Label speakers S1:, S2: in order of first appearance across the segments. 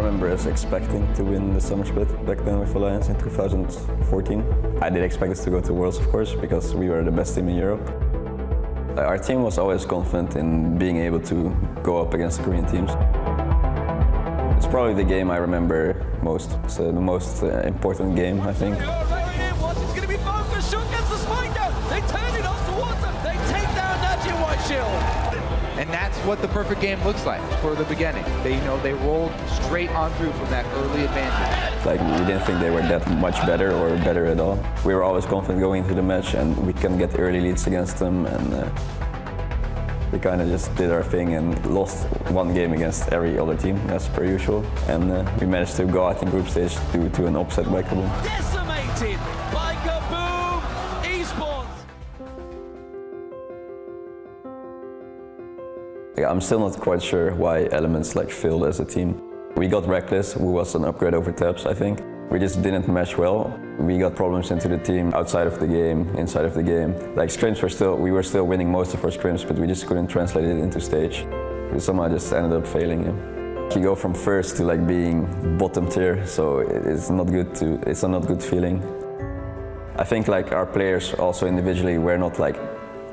S1: remember us expecting to win the summer split back then with Alliance in 2014. I did expect us to go to Worlds, of course, because we were the best team in Europe. Our team was always confident in being able to go up against the Korean teams. It's probably the game I remember most. It's the most important game, I think.
S2: It's going to be fun for Shook gets the spike down. They turn it off towards them. They take down Naji and White Shield.
S3: And that's what the perfect game looks like for the beginning. They rolled straight on through from that early advantage.
S1: Like, we didn't think they were that much better or better at all. We were always confident going into the match, and we can get early leads against them, and we kind of just did our thing and lost one game against every other team, as per usual. And we managed to go out in group stage due to an upset by Kaboom.
S2: Decimated by Kaboom Esports.
S1: I'm still not quite sure why Elements failed as a team. We got Reckless, who was an upgrade over Tabs, I think. We just didn't mesh well. We got problems into the team outside of the game, inside of the game. Scrims we were still winning most of our scrims, but we just couldn't translate it into stage. We somehow just ended up failing. You go from first to being bottom tier, so it's not good it's a not good feeling. I think our players also individually were not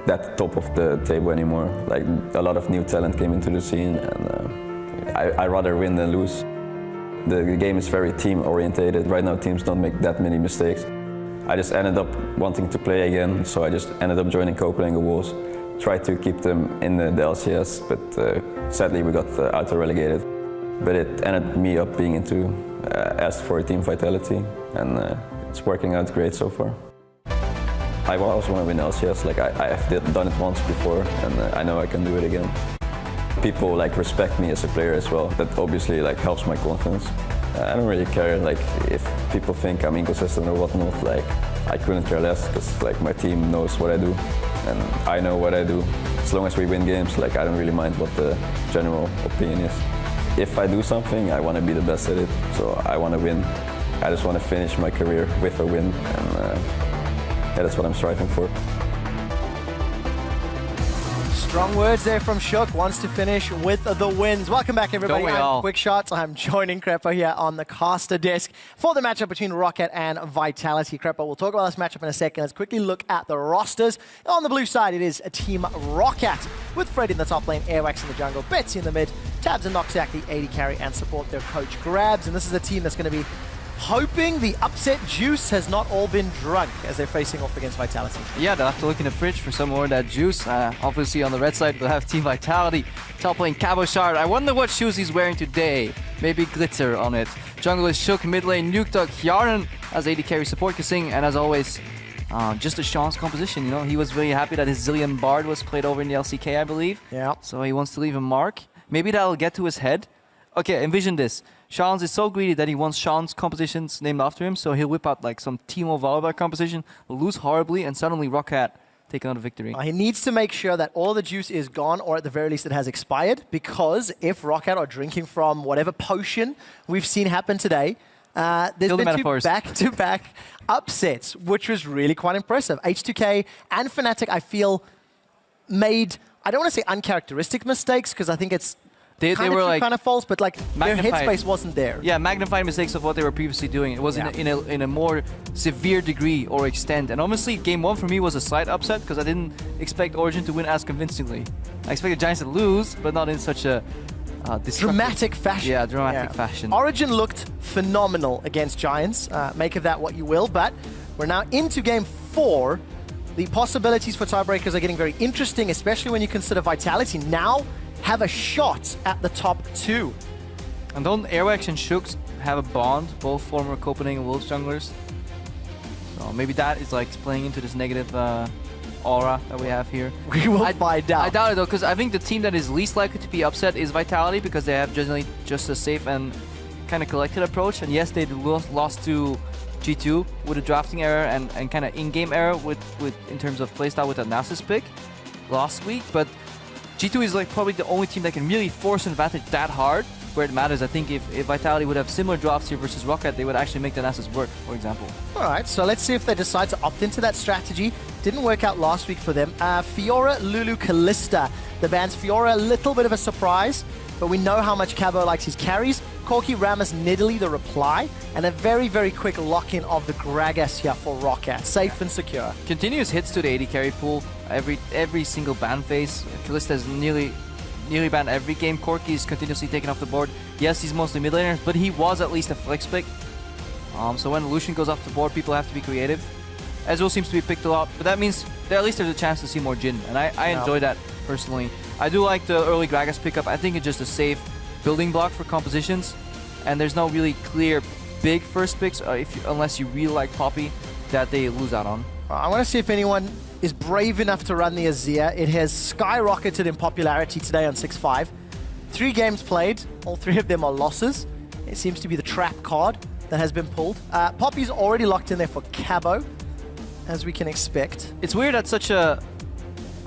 S1: that top of the table anymore. A lot of new talent came into the scene, and I rather win than lose. The game is very team-orientated. Right now, teams don't make that many mistakes. I just ended up wanting to play again, so I just ended up joining Copenhagen Wolves. Tried to keep them in the LCS, but sadly we got auto-relegated. But it ended me up being asked for Team Vitality, and it's working out great so far. I also want to win LCS. I've done it once before, and I know I can do it again. People respect me as a player as well. That obviously helps my confidence. I don't really care if people think I'm inconsistent or whatnot. I couldn't care less, because my team knows what I do and I know what I do. As long as we win games, I don't really mind what the general opinion is. If I do something, I want to be the best at it. So I want to win. I just want to finish my career with a win, and that's what I'm striving for.
S4: Strong words there from Shook, wants to finish with the wins. Welcome back, everybody. I'm Quick Shots. I'm joining Crepo here on the caster desk for the matchup between ROCCAT and Vitality. Crepo, we'll talk about this matchup in a second. Let's quickly look at the rosters. On the blue side, it is a Team ROCCAT with Freddy in the top lane, Airwax in the jungle, Betsy in the mid, Tabs and Noxiac, the AD carry and support their coach Grabs. And this is a team that's going to be hoping the upset juice has not all been drunk as they're facing off against Vitality.
S5: Yeah, they'll have to look in the fridge for some more of that juice. Obviously on the red side, we'll have Team Vitality. Top lane, Cabochard. I wonder what shoes he's wearing today. Maybe glitter on it. Jungle is Shook, mid lane, Nuketook, Hjarnan as AD carry support Kasing, and as always, just a Sean's composition. He was really happy that his Zillion Bard was played over in the LCK, I believe.
S4: Yeah.
S5: So he wants to leave a mark. Maybe that'll get to his head. Okay, envision this. Sean's is so greedy that he wants Sean's compositions named after him, so he'll whip out some Timo Valbar composition, lose horribly, and suddenly ROCCAT take another victory.
S4: He needs to make sure that all the juice is gone, or at the very least it has expired, because if ROCCAT are drinking from whatever potion we've seen happen today, there's been two back-to-back upsets, which was really quite impressive. H2K and Fnatic, I feel, made, I don't want to say uncharacteristic mistakes, because I think it's
S5: They were
S4: kind of false, but their headspace wasn't there.
S5: Yeah, magnified mistakes of what they were previously doing. It was in a more severe degree or extent. And honestly, game one for me was a slight upset because I didn't expect Origin to win as convincingly. I expected Giants to lose, but not in such a
S4: dramatic fashion.
S5: Yeah, dramatic fashion.
S4: Origin looked phenomenal against Giants. Make of that what you will, but we're now into game 4. The possibilities for tiebreakers are getting very interesting, especially when you consider Vitality now have a shot at the top 2.
S5: And don't Airwax and Shooks have a bond, both former Copenhagen Wolves junglers? So maybe that is playing into this negative aura that we have here.
S4: We will find out.
S5: I doubt it though, because I think the team that is least likely to be upset is Vitality, because they have generally just a safe and kind of collected approach. And yes, they lost to G2 with a drafting error and kind of in-game error with in terms of playstyle with that Nasus pick last week, but G2 is probably the only team that can really force an advantage that hard where it matters. I think if Vitality would have similar drafts here versus ROCCAT, they would actually make the Nasus work, for example.
S4: Alright, so let's see if they decide to opt into that strategy. Didn't work out last week for them. Fiora, Lulu, Kalista. The bans Fiora, a little bit of a surprise. but we know how much Cabo likes his carries. Corki, Rammus, Nidalee, the reply, and a very, very quick lock-in of the Gragas here for ROCCAT. Safe and secure.
S5: Continuous hits to the AD carry pool. Every single ban phase. Kalista is nearly banned every game. Corki is continuously taken off the board. Yes, he's mostly mid laner, but he was at least a flex pick. So when Lucian goes off the board, people have to be creative. Ezreal seems to be picked a lot, but that means that at least there's a chance to see more Jhin, and I enjoy that personally. I do like the early Gragas pickup. I think it's just a safe building block for compositions, and there's no really clear big first picks unless you really like Poppy that they lose out on.
S4: I want to see if anyone is brave enough to run the Azir. It has skyrocketed in popularity today on 6-5. 3 games played, all 3 of them are losses. It seems to be the trap card that has been pulled. Poppy's already locked in there for Cabo, as we can expect.
S5: It's weird that such a...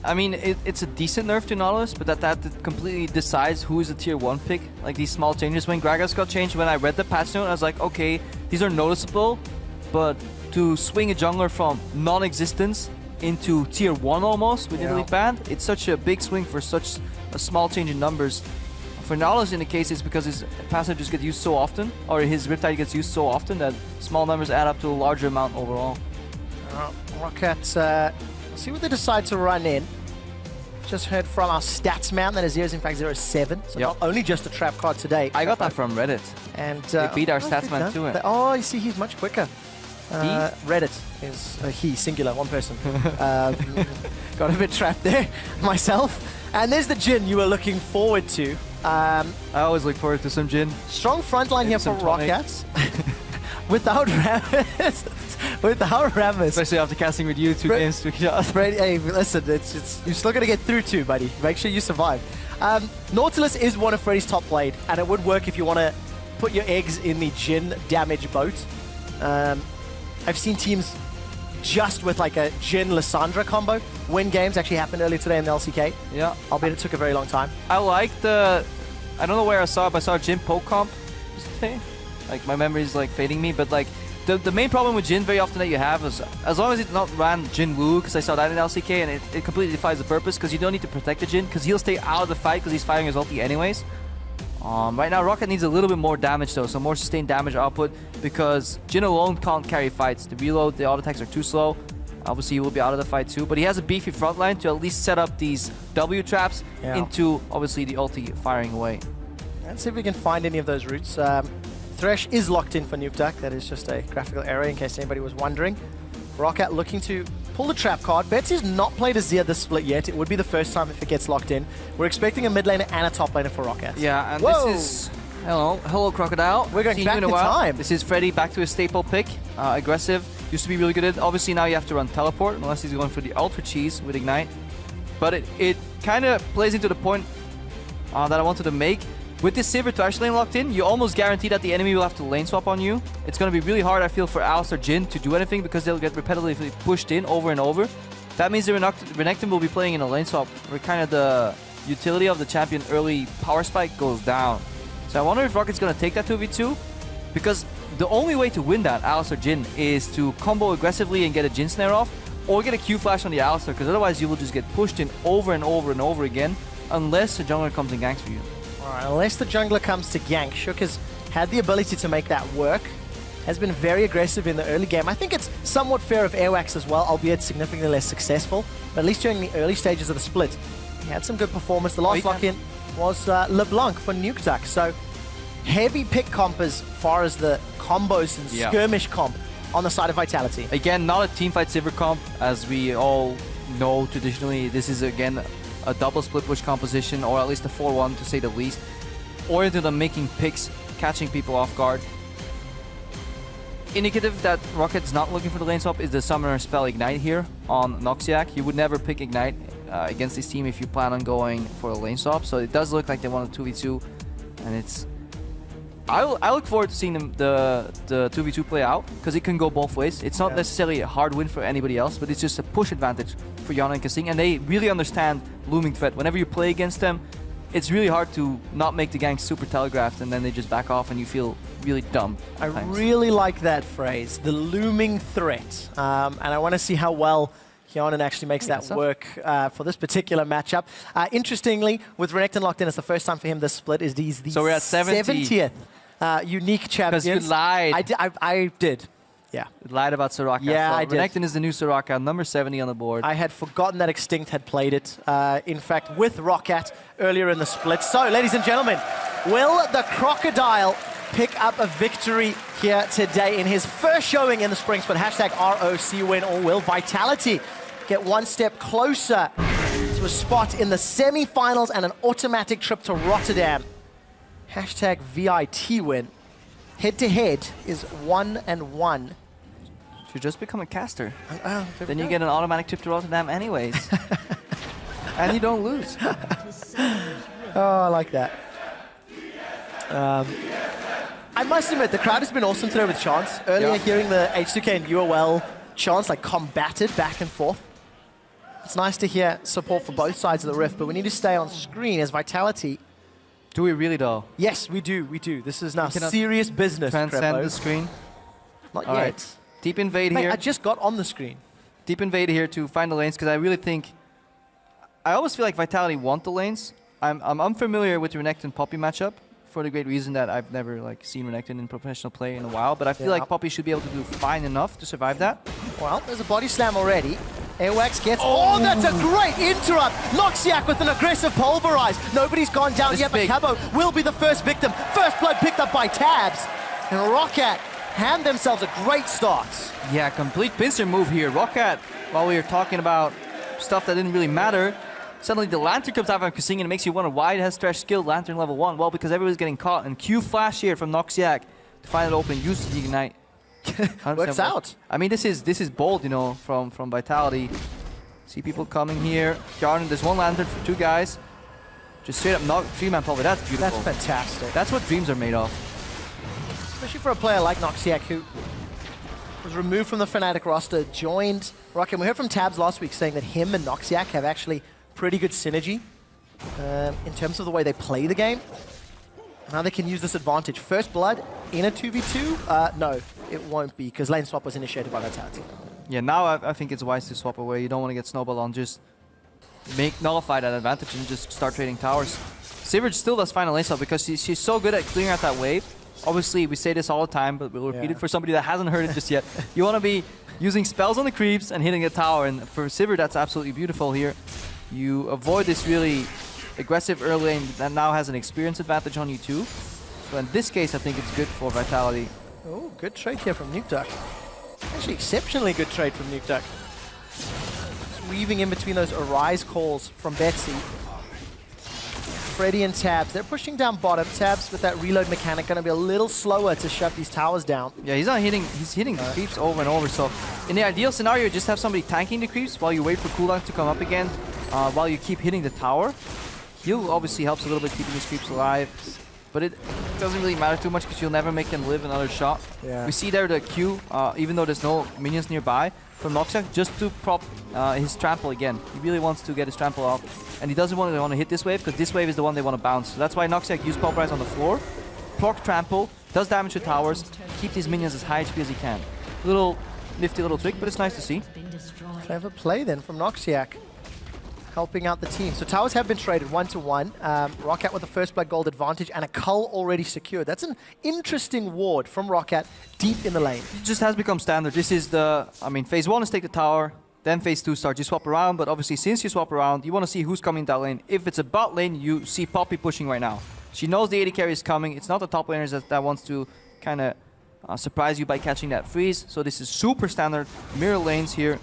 S5: I mean, it's a decent nerf to Nautilus, but that completely decides who is a tier 1 pick. Like these small changes. When Gragas got changed, when I read the patch note, I was like, okay, these are noticeable, but to swing a jungler from non-existence into tier 1 almost with Elite Band, it's such a big swing for such a small change in numbers. For Nautilus in the case, it's because his passive just gets used so often, or his Riptide gets used so often that small numbers add up to a larger amount overall.
S4: ROCCAT, see what they decide to run in. Just heard from our stats man that Azir is in fact 0-7, so not only just a trap card today.
S5: I got that from Reddit.
S4: And
S5: they beat our stats man to it.
S4: Oh, you see, he's much quicker. Reddit is he, singular, one person. Got a bit trapped there myself. And there's the Jhin you were looking forward to.
S5: I always look forward to some Jhin.
S4: Strong front line here for ROCCAT. Without Rammus. Without Rammus.
S5: Especially after casting with you 2 games to each other.
S4: Hey, listen, you're still going to get through 2, buddy. Make sure you survive. Nautilus is one of Freddy's top played, and it would work if you want to put your eggs in the Jhin damage boat. I've seen teams just with like a Jhin Lissandra combo win games. Actually happened earlier today in the LCK.
S5: Yeah.
S4: Albeit it took a very long time.
S5: I like the... I don't know where I saw it, but I saw Jhin poke comp today. Like, my memory is like fading me, but like, the main problem with Jhin very often that you have is, as long as it's not ran Jhin Woo, because I saw that in LCK, and it completely defies the purpose, because you don't need to protect the Jhin, because he'll stay out of the fight, because he's firing his ulti anyways. Right now, ROCCAT needs a little bit more damage though, so more sustained damage output, because Jhin alone can't carry fights. The reload, the auto attacks are too slow. Obviously, he will be out of the fight too, but he has a beefy front line to at least set up these W traps into, obviously, the ulti firing away.
S4: Let's see if we can find any of those routes. Thresh is locked in for Nuke Duck. That is just a graphical error in case anybody was wondering. ROCCAT looking to pull the trap card. Betsy's not played Azir this split yet. It would be the first time if it gets locked in. We're expecting a mid laner and a top laner for ROCCAT.
S5: Yeah, and this is... Hello, Crocodile.
S4: We're going back in time.
S5: This is Freddy back to his staple pick. Aggressive. Used to be really good at it. Obviously, now you have to run Teleport, unless he's going for the Ultra Cheese with Ignite. But it kind of plays into the point that I wanted to make. With this Sivir Thresh lane locked in, you almost guarantee that the enemy will have to lane swap on you. It's going to be really hard, I feel, for Alistar Jhin to do anything because they'll get repetitively pushed in over and over. That means the Renekton will be playing in a lane swap where kind of the utility of the champion early power spike goes down. So I wonder if ROCCAT's going to take that 2v2, because the only way to win that Alistar Jhin is to combo aggressively and get a Jhin snare off, or get a Q flash on the Alistar, because otherwise you will just get pushed in over and over and over again unless the jungler comes and ganks for you.
S4: Alright, unless the jungler comes to gank, Shook has had the ability to make that work. Has been very aggressive in the early game. I think it's somewhat fair of Airwax as well, albeit significantly less successful. But at least during the early stages of the split, he had some good performance. The last lock-in was LeBlanc for Nuke Duck. So heavy pick comp as far as the combos and skirmish comp on the side of Vitality.
S5: Again, not a teamfight Sivir comp, as we all know traditionally. This is again a double split push composition, or at least a 4-1 to say the least, oriented on making picks, catching people off guard. Indicative that ROCCAT's not looking for the lane swap is the summoner spell Ignite here on Noxiac. You would never pick Ignite against this team if you plan on going for a lane swap, so it does look like they want a 2v2, and it's... I look forward to seeing the 2v2 play out, because it can go both ways. It's not necessarily a hard win for anybody else, but it's just a push advantage for Yana and Kasing, and they really understand looming threat. Whenever you play against them, it's really hard to not make the gank super telegraphed, and then they just back off and you feel really dumb.
S4: I really like that phrase, the looming threat. And I want to see how well Hyonin actually makes that work for this particular matchup. Interestingly, with Renekton locked in, it's the first time for him this split. He's the
S5: So we're at
S4: 70th unique champion.
S5: Because you lied.
S4: I did. Yeah.
S5: You lied about ROCCAT.
S4: Yeah,
S5: so
S4: I did.
S5: Renekton is the new ROCCAT, number 70 on the board.
S4: I had forgotten that Extinct had played it, in fact, with ROCCAT earlier in the split. So, ladies and gentlemen, will the Crocodile pick up a victory here today in his first showing in the Spring Split? Hashtag ROC win, or will Vitality get one step closer to a spot in the semi-finals and an automatic trip to Rotterdam? Hashtag VIT win. Head-to-head is 1-1.
S5: Should just become a caster.
S4: Then
S5: You get an automatic trip to Rotterdam anyways. And you don't lose.
S4: Oh, I like that. I must admit, the crowd has been awesome today with chants. Earlier, hearing the H2K and UOL chants like combated back and forth. It's nice to hear support for both sides of the rift, but we need to stay on screen as Vitality.
S5: Do we really though?
S4: Yes, we do. This is now serious business.
S5: Transcend
S4: Crepo.
S5: the screen.
S4: Not
S5: All
S4: yet.
S5: right. Deep invade
S4: Mate,
S5: here.
S4: I just got on the screen.
S5: Deep invade here to find the lanes because I really think I always feel like Vitality want the lanes. I'm unfamiliar with the Renekton Poppy matchup for the great reason that I've never seen Renekton in professional play in a while, but I feel like Poppy should be able to do fine enough to survive that.
S4: Well, there's a body slam already. Airwax gets... Oh, that's a great interrupt! Noxiac with an aggressive pulverize. Nobody's gone down yet, but Cabo will be the first victim. First blood picked up by Tabs. And ROCCAT hand themselves a great start.
S5: Yeah, complete pincer move here. ROCCAT, while we were talking about stuff that didn't really matter, suddenly the Lantern comes out from Kasing and it makes you wonder why it has Thresh skill Lantern level 1. Well, because everybody's getting caught. And Q flash here from Noxiac to find it open, uses the Ignite.
S4: Works out.
S5: I mean, this is bold, you know, from Vitality. See people coming here. Garden, there's one Lantern for 2 guys. Just straight up knock 3-man Pulver. That's beautiful.
S4: That's fantastic.
S5: That's what dreams are made of.
S4: Especially for a player like Noxiac, who was removed from the Fnatic roster, joined ROCCAT. We heard from Tabs last week saying that him and Noxiac have actually pretty good synergy in terms of the way they play the game. Now they can use this advantage. First blood in a 2v2? No, it won't be, because lane swap was initiated by Vitality.
S5: Yeah, now I think it's wise to swap away. You don't want to get snowball on. Just nullify that advantage and just start trading towers. Sivert still does final lane swap because she's so good at clearing out that wave. Obviously, we say this all the time, but we'll repeat it for somebody that hasn't heard it just yet. You want to be using spells on the creeps and hitting a tower, and for Sivert, that's absolutely beautiful here. You avoid this really aggressive early lane that now has an experience advantage on you too. So in this case, I think it's good for Vitality.
S4: Oh, good trade here from Nukeduck. Actually, exceptionally good trade from Nukeduck. Just weaving in between those Arise calls from Betsy. Freddy and Tabs, they're pushing down bottom. Tabs with that reload mechanic going to be a little slower to shut these towers down.
S5: Yeah, he's hitting the creeps over and over. So in the ideal scenario, just have somebody tanking the creeps while you wait for cooldowns to come up again, while you keep hitting the tower. Heal obviously helps a little bit keeping these creeps alive, but it doesn't really matter too much because you'll never make them live another shot. Yeah. We see there the Q, even though there's no minions nearby, from Noxiac just to prop his trample again. He really wants to get his trample off, and he doesn't want to hit this wave because this wave is the one they want to bounce. So that's why Noxiac used Pulverize on the floor, proc trample, does damage to towers, keep these minions as high HP as he can. Little nifty little trick, but it's nice to see.
S4: Clever play then from Noxiac, helping out the team. So towers have been traded 1-1. ROCCAT with the first blood gold advantage and a cull already secured. That's an interesting ward from ROCCAT deep in the lane.
S5: It just has become standard. This is phase 1 is take the tower, then phase 2 starts. You swap around, but obviously since you swap around, you want to see who's coming down lane. If it's a bot lane, you see Poppy pushing right now. She knows the AD carry is coming. It's not the top laners that wants to kind of surprise you by catching that freeze. So this is super standard. Mirror lanes here.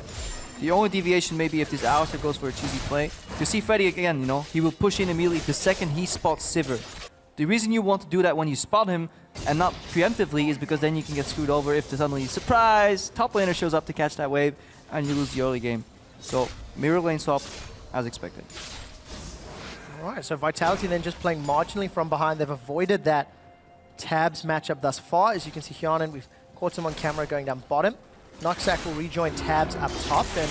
S5: The only deviation maybe if this Alistair goes for a cheesy play. You see Freddy again, you know, he will push in immediately the second he spots Sivert. The reason you want to do that when you spot him and not preemptively is because then you can get screwed over if suddenly, surprise, top laner shows up to catch that wave and you lose the early game. So mirror lane swap as expected.
S4: Alright, so Vitality then just playing marginally from behind. They've avoided that Tabs matchup thus far. As you can see, Hyonin, we've caught him on camera going down bottom. Noxiac will rejoin Tabs up top, and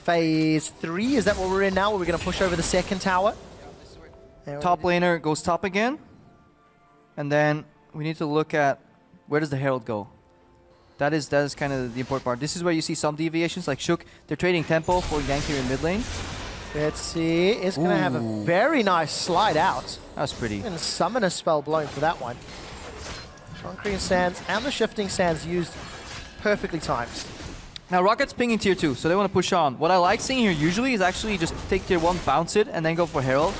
S4: phase 3, is that what we're in now? Where we're going to push over the second tower?
S5: Top laner goes top again, and then we need to look at where does the Herald go? That is kind of the important part. This is where you see some deviations, like Shook. They're trading tempo for gank here in mid lane.
S4: Betsy is going to have a very nice slide out.
S5: That was pretty.
S4: And summon a spell blown for that one. Concrete Sands and the Shifting Sands used perfectly timed.
S5: Now ROCCAT's pinging tier 2, so they want to push on. What I like seeing here usually is actually just take tier 1, bounce it, and then go for Herald.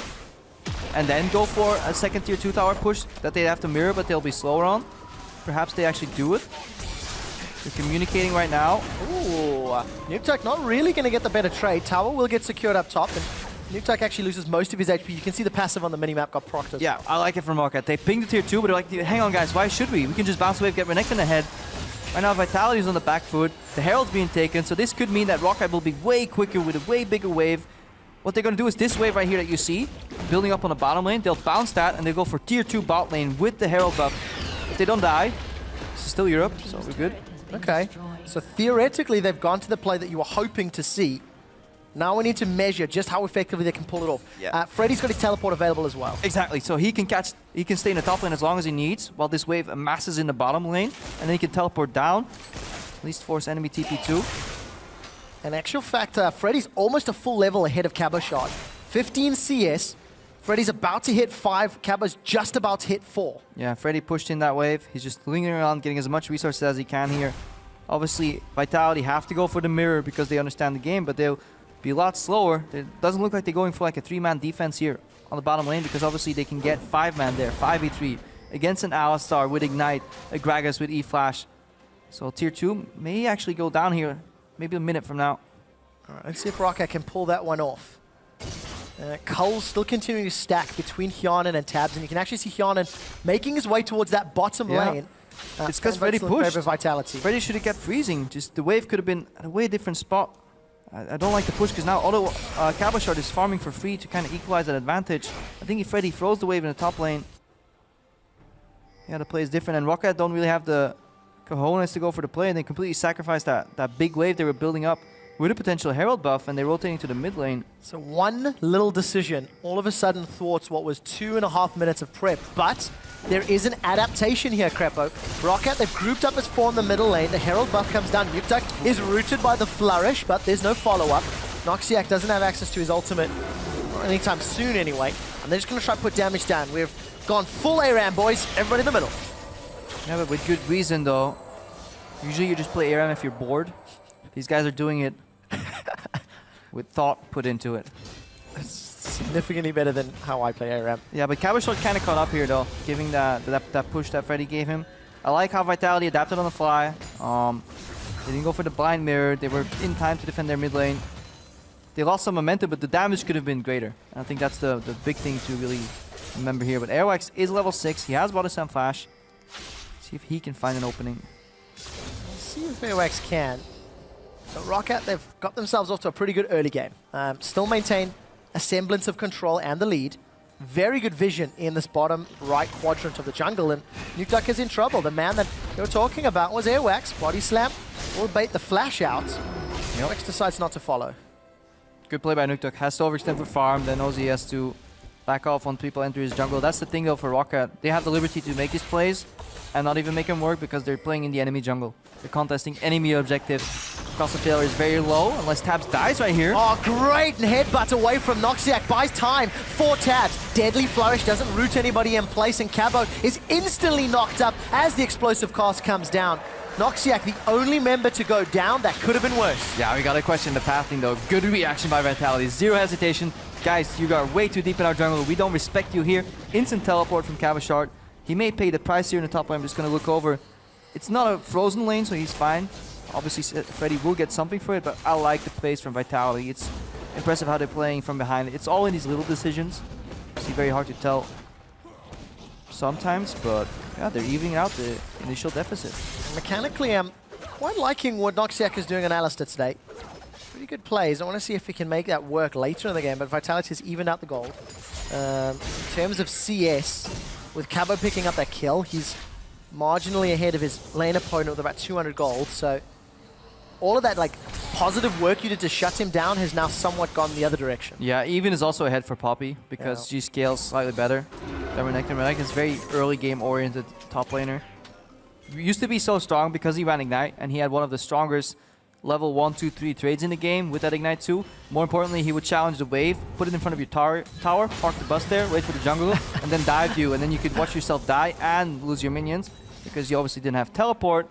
S5: And then go for a second tier 2 tower push that they have to mirror, but they'll be slower on. Perhaps they actually do it. They're communicating right now.
S4: Ooh, Nuketock not really going to get the better trade. Tower will get secured up top, and Nuketock actually loses most of his HP. You can see the passive on the minimap got procced as
S5: Yeah,
S4: well.
S5: I like it from ROCCAT. They pinged the tier 2, but they're like, hang on guys, why should we? We can just bounce away, get Renekton ahead. Right now Vitality's on the back foot. The Herald's being taken, so this could mean that ROCCAT will be way quicker with a way bigger wave. What they're going to do is this wave right here that you see, building up on the bottom lane, they'll bounce that and they go for tier 2 bot lane with the Herald buff. If they don't die, this is still Europe, so we're good.
S4: Okay, so theoretically they've gone to the play that you were hoping to see. Now we need to measure just how effectively they can pull it off.
S5: Yeah.
S4: Freddy's got his teleport available as well.
S5: Exactly, so he can stay in the top lane as long as he needs, while this wave amasses in the bottom lane, and then he can teleport down, at least force enemy TP2.
S4: In actual fact, Freddy's almost a full level ahead of Caboshot. 15 CS, Freddy's about to hit 5, Cabo's just about to hit 4.
S5: Yeah, Freddy pushed in that wave. He's just lingering around, getting as much resources as he can here. Obviously, Vitality have to go for the mirror because they understand the game, but they'll be a lot slower. It doesn't look like they're going for like a 3-man defense here on the bottom lane because obviously they can get 5-man there, 5v3 against an Alistar with Ignite, a Gragas with E-Flash. So tier 2 may actually go down here, maybe a minute from now.
S4: All right, let's see if ROCCAT can pull that one off. Cull's still continuing to stack between Hyanan and Tabs, and you can actually see Hyanan making his way towards that bottom lane.
S5: It's because Freddy pushed.
S4: Vitality.
S5: Freddy should have kept freezing. Just the wave could have been at a way different spot. I don't like the push because now although Caboshot is farming for free to kind of equalize that advantage, I think if Freddy throws the wave in the top lane, yeah, the play is different. And ROCCAT don't really have the cojones to go for the play, and they completely sacrificed that big wave they were building up with a potential Herald buff, and they're rotating to the mid lane.
S4: So one little decision all of a sudden thwarts what was 2.5 minutes of prep, but there is an adaptation here, Crepo. ROCCAT, they've grouped up as 4 in the middle lane. The Herald buff comes down. Nuketock is rooted by the Flourish, but there's no follow-up. Noxiac doesn't have access to his ultimate anytime soon anyway, and they're just going to try to put damage down. We've gone full ARAM, boys. Everybody in the middle.
S5: Yeah, but with good reason, though. Usually you just play ARAM if you're bored. These guys are doing it with thought put into it.
S4: It's significantly better than how I play ARAM.
S5: Yeah, but Caboshot kind of caught up here, though, giving that push that Freddy gave him. I like how Vitality adapted on the fly. They didn't go for the blind mirror. They were in time to defend their mid lane. They lost some momentum, but the damage could have been greater. And I think that's the big thing to really remember here. But Airwax is level 6. He has bought a Sam Flash. See if he can find an opening.
S4: Let's see if Airwax can. So ROCCAT, they've got themselves off to a pretty good early game. Still maintain a semblance of control and the lead. Very good vision in this bottom right quadrant of the jungle, and Nuketock is in trouble. The man that they were talking about was Airwax. Body slam will bait the flash out. Airwax decides not to follow.
S5: Good play by Nuketock. Has to overextend for farm, then knows he has to back off when people enter his jungle. That's the thing though for ROCCAT. They have the liberty to make these plays and not even make them work because they're playing in the enemy jungle. They're contesting enemy objectives. Cost of failure is very low unless Tabs dies right here.
S4: Oh, great! And headbutt away from Noxiac. Buys time for Tabs. Deadly Flourish doesn't root anybody in place, and Cabo is instantly knocked up as the explosive cast comes down. Noxiac, the only member to go down. That could have been worse.
S5: Yeah, we gotta question the pathing though. Good reaction by Vitality. Zero hesitation. Guys, you got way too deep in our jungle. We don't respect you here. Instant teleport from Caboshot. He may pay the price here in the top lane. I'm just gonna look over. It's not a frozen lane, so he's fine. Obviously, Freddy will get something for it, but I like the plays from Vitality. It's impressive how they're playing from behind. It's all in these little decisions. It's very hard to tell sometimes, but yeah, they're evening out the initial deficit.
S4: Mechanically, I'm quite liking what Noxiac is doing on Alistar today. Pretty good plays. I want to see if he can make that work later in the game, but Vitality has evened out the gold. In terms of CS, with Cabo picking up that kill, he's marginally ahead of his lane opponent with about 200 gold, so all of that like positive work you did to shut him down has now somewhat gone the other direction.
S5: Yeah, Even is also ahead for Poppy because she scales slightly better than Renekton. Renekton is very early game oriented top laner. used to be so strong because he ran Ignite, and he had one of the strongest level 1, 2, 3 trades in the game with that Ignite too. More importantly, he would challenge the wave, put it in front of your tower, park the bus there, wait for the jungle, and then dive you, and then you could watch yourself die and lose your minions because you obviously didn't have teleport.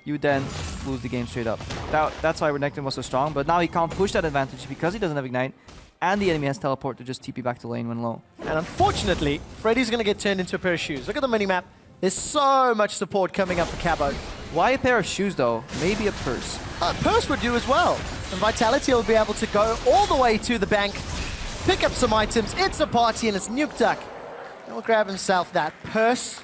S5: You would then lose the game straight up. That's why Renekton was so strong, but now he can't push that advantage because he doesn't have Ignite, and the enemy has teleport to just TP back to lane when low.
S4: And unfortunately, Freddy's going to get turned into a pair of shoes. Look at the minimap. There's so much support coming up for Cabo.
S5: Why a pair of shoes though? Maybe a purse.
S4: Purse would do as well. And Vitality will be able to go all the way to the bank, pick up some items. It's a party and it's Nukeduck. He'll grab himself that purse.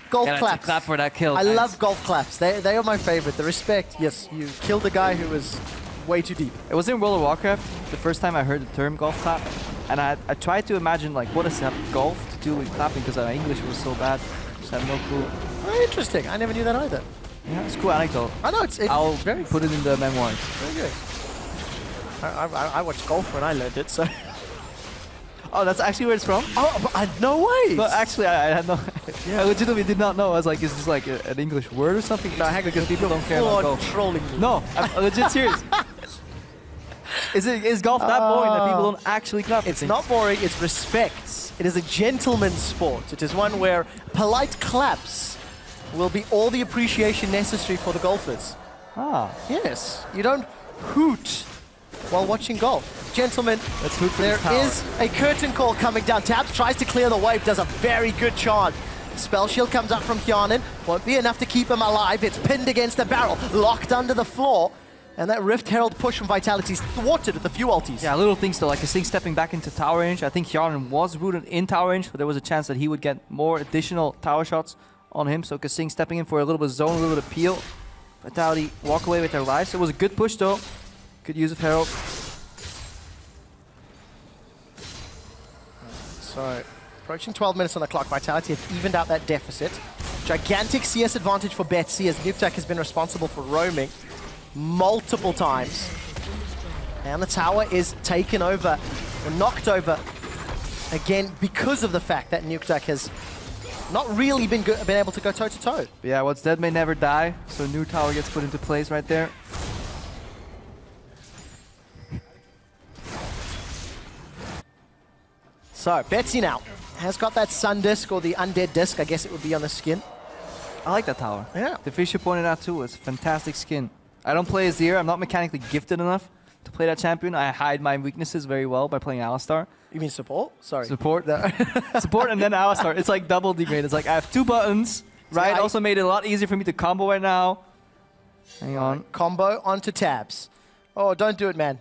S4: Golf claps.
S5: Clap for that kill.
S4: I love golf claps. They are my favorite. The respect. Yes, you killed a guy who was way too deep.
S5: It was in World of Warcraft the first time I heard the term golf clap, and I tried to imagine like what does golf to do with clapping because our English was so bad. Just have no clue.
S4: Very interesting. I never knew that either.
S5: Yeah, it's a cool anecdote.
S4: I know
S5: I'll
S4: very
S5: put it in the memoirs.
S4: very good. I watched golf when I learned it, so.
S5: Oh, that's actually where it's from?
S4: Oh, no way!
S5: But actually, I had no. I legitimately did not know. I was like, is this like an English word or something? No, hang on, because people don't care about golf.
S4: Trolling me.
S5: No, I'm legit serious. Is golf that boring that people don't actually clap?
S4: It's not boring, it's respect. It is a gentleman's sport. It is one where polite claps will be all the appreciation necessary for the golfers.
S5: Ah.
S4: Yes, you don't hoot while watching golf. Gentlemen,
S5: let's hoot for
S4: there is a curtain call coming down. Tabs tries to clear the wave, does a very good charge. Spell shield comes up from Hjarnan. Won't be enough to keep him alive. It's pinned against the barrel, locked under the floor. And that Rift Herald push from Vitality is thwarted with a few ultis.
S5: Yeah, little things though, like Kasing stepping back into tower range. I think Hjarnan was rooted in tower range, but there was a chance that he would get more additional tower shots on him. So Kasing stepping in for a little bit of zone, a little bit of peel. Vitality walk away with their lives. It was a good push though. Good use of Herald.
S4: So, approaching 12 minutes on the clock, Vitality have evened out that deficit. Gigantic CS advantage for Betsy as Nukeduck has been responsible for roaming multiple times. And the tower is taken over, or knocked over, again because of the fact that Nukeduck has not really been able to go toe-to-toe.
S5: Yeah, what's dead may never die, so new tower gets put into place right there.
S4: So, Betsy now has got that Sun Disc, or the Undead Disc, I guess it would be on the skin.
S5: I like that tower.
S4: Yeah.
S5: The Fisher pointed out too, it's a fantastic skin. I don't play Azir, I'm not mechanically gifted enough to play that champion. I hide my weaknesses very well by playing Alistar.
S4: You mean support? Sorry.
S5: Support. Support and then Alistar. It's like double degrade. It's like I have 2 buttons, right? Also made it a lot easier for me to combo right now. Hang on.
S4: Combo onto tabs. Oh, don't do it, man.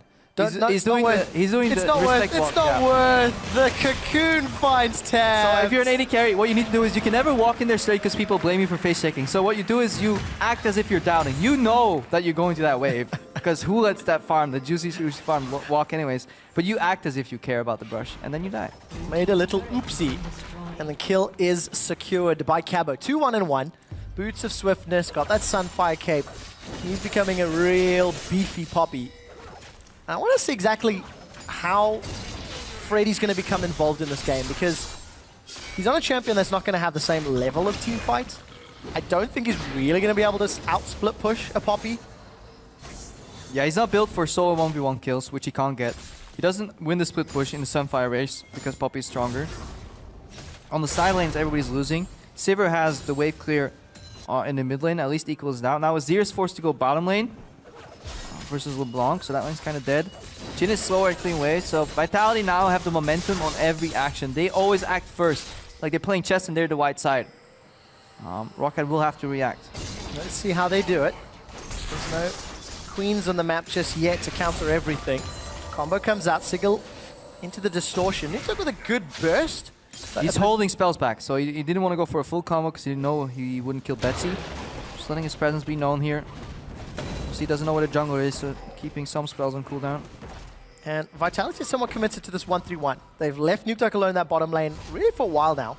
S5: He's doing
S4: it's not worth. The cocoon finds tabs.
S5: So if you're an AD carry, what you need to do is you can never walk in there straight because people blame you for face checking. So what you do is you act as if you're downing. You know that you're going to that wave because who lets that farm, the juicy farm, walk anyways? But you act as if you care about the brush and then you die.
S4: Made a little oopsie, and the kill is secured by Cabo. 2-1-1. Boots of Swiftness, got that Sunfire Cape. He's becoming a real beefy poppy. I want to see exactly how Freddy's going to become involved in this game, because he's on a champion that's not going to have the same level of team fight. I don't think he's really going to be able to out-split push a Poppy.
S5: Yeah, he's not built for solo 1v1 kills, which he can't get. He doesn't win the split push in the Sunfire race because Poppy is stronger. On the side lanes, everybody's losing. Sivir has the wave clear in the mid lane, at least equals out. Now Azir is forced to go bottom lane versus LeBlanc, so that lane's kind of dead. Jhin is slower at clean wave, so Vitality now have the momentum on every action. They always act first, like they're playing chess and they're the white side. ROCCAT will have to react.
S4: Let's see how they do it. There's no queens on the map just yet to counter everything. Combo comes out, Sigil into the distortion. Nick with a good burst.
S5: He's holding spells back, so he didn't want to go for a full combo because he didn't know he wouldn't kill Betsy. Just letting his presence be known here. He doesn't know what a jungler is, so keeping some spells on cooldown.
S4: And Vitality is somewhat committed to this 1-3-1. They've left Nukeduck alone in that bottom lane really for a while now.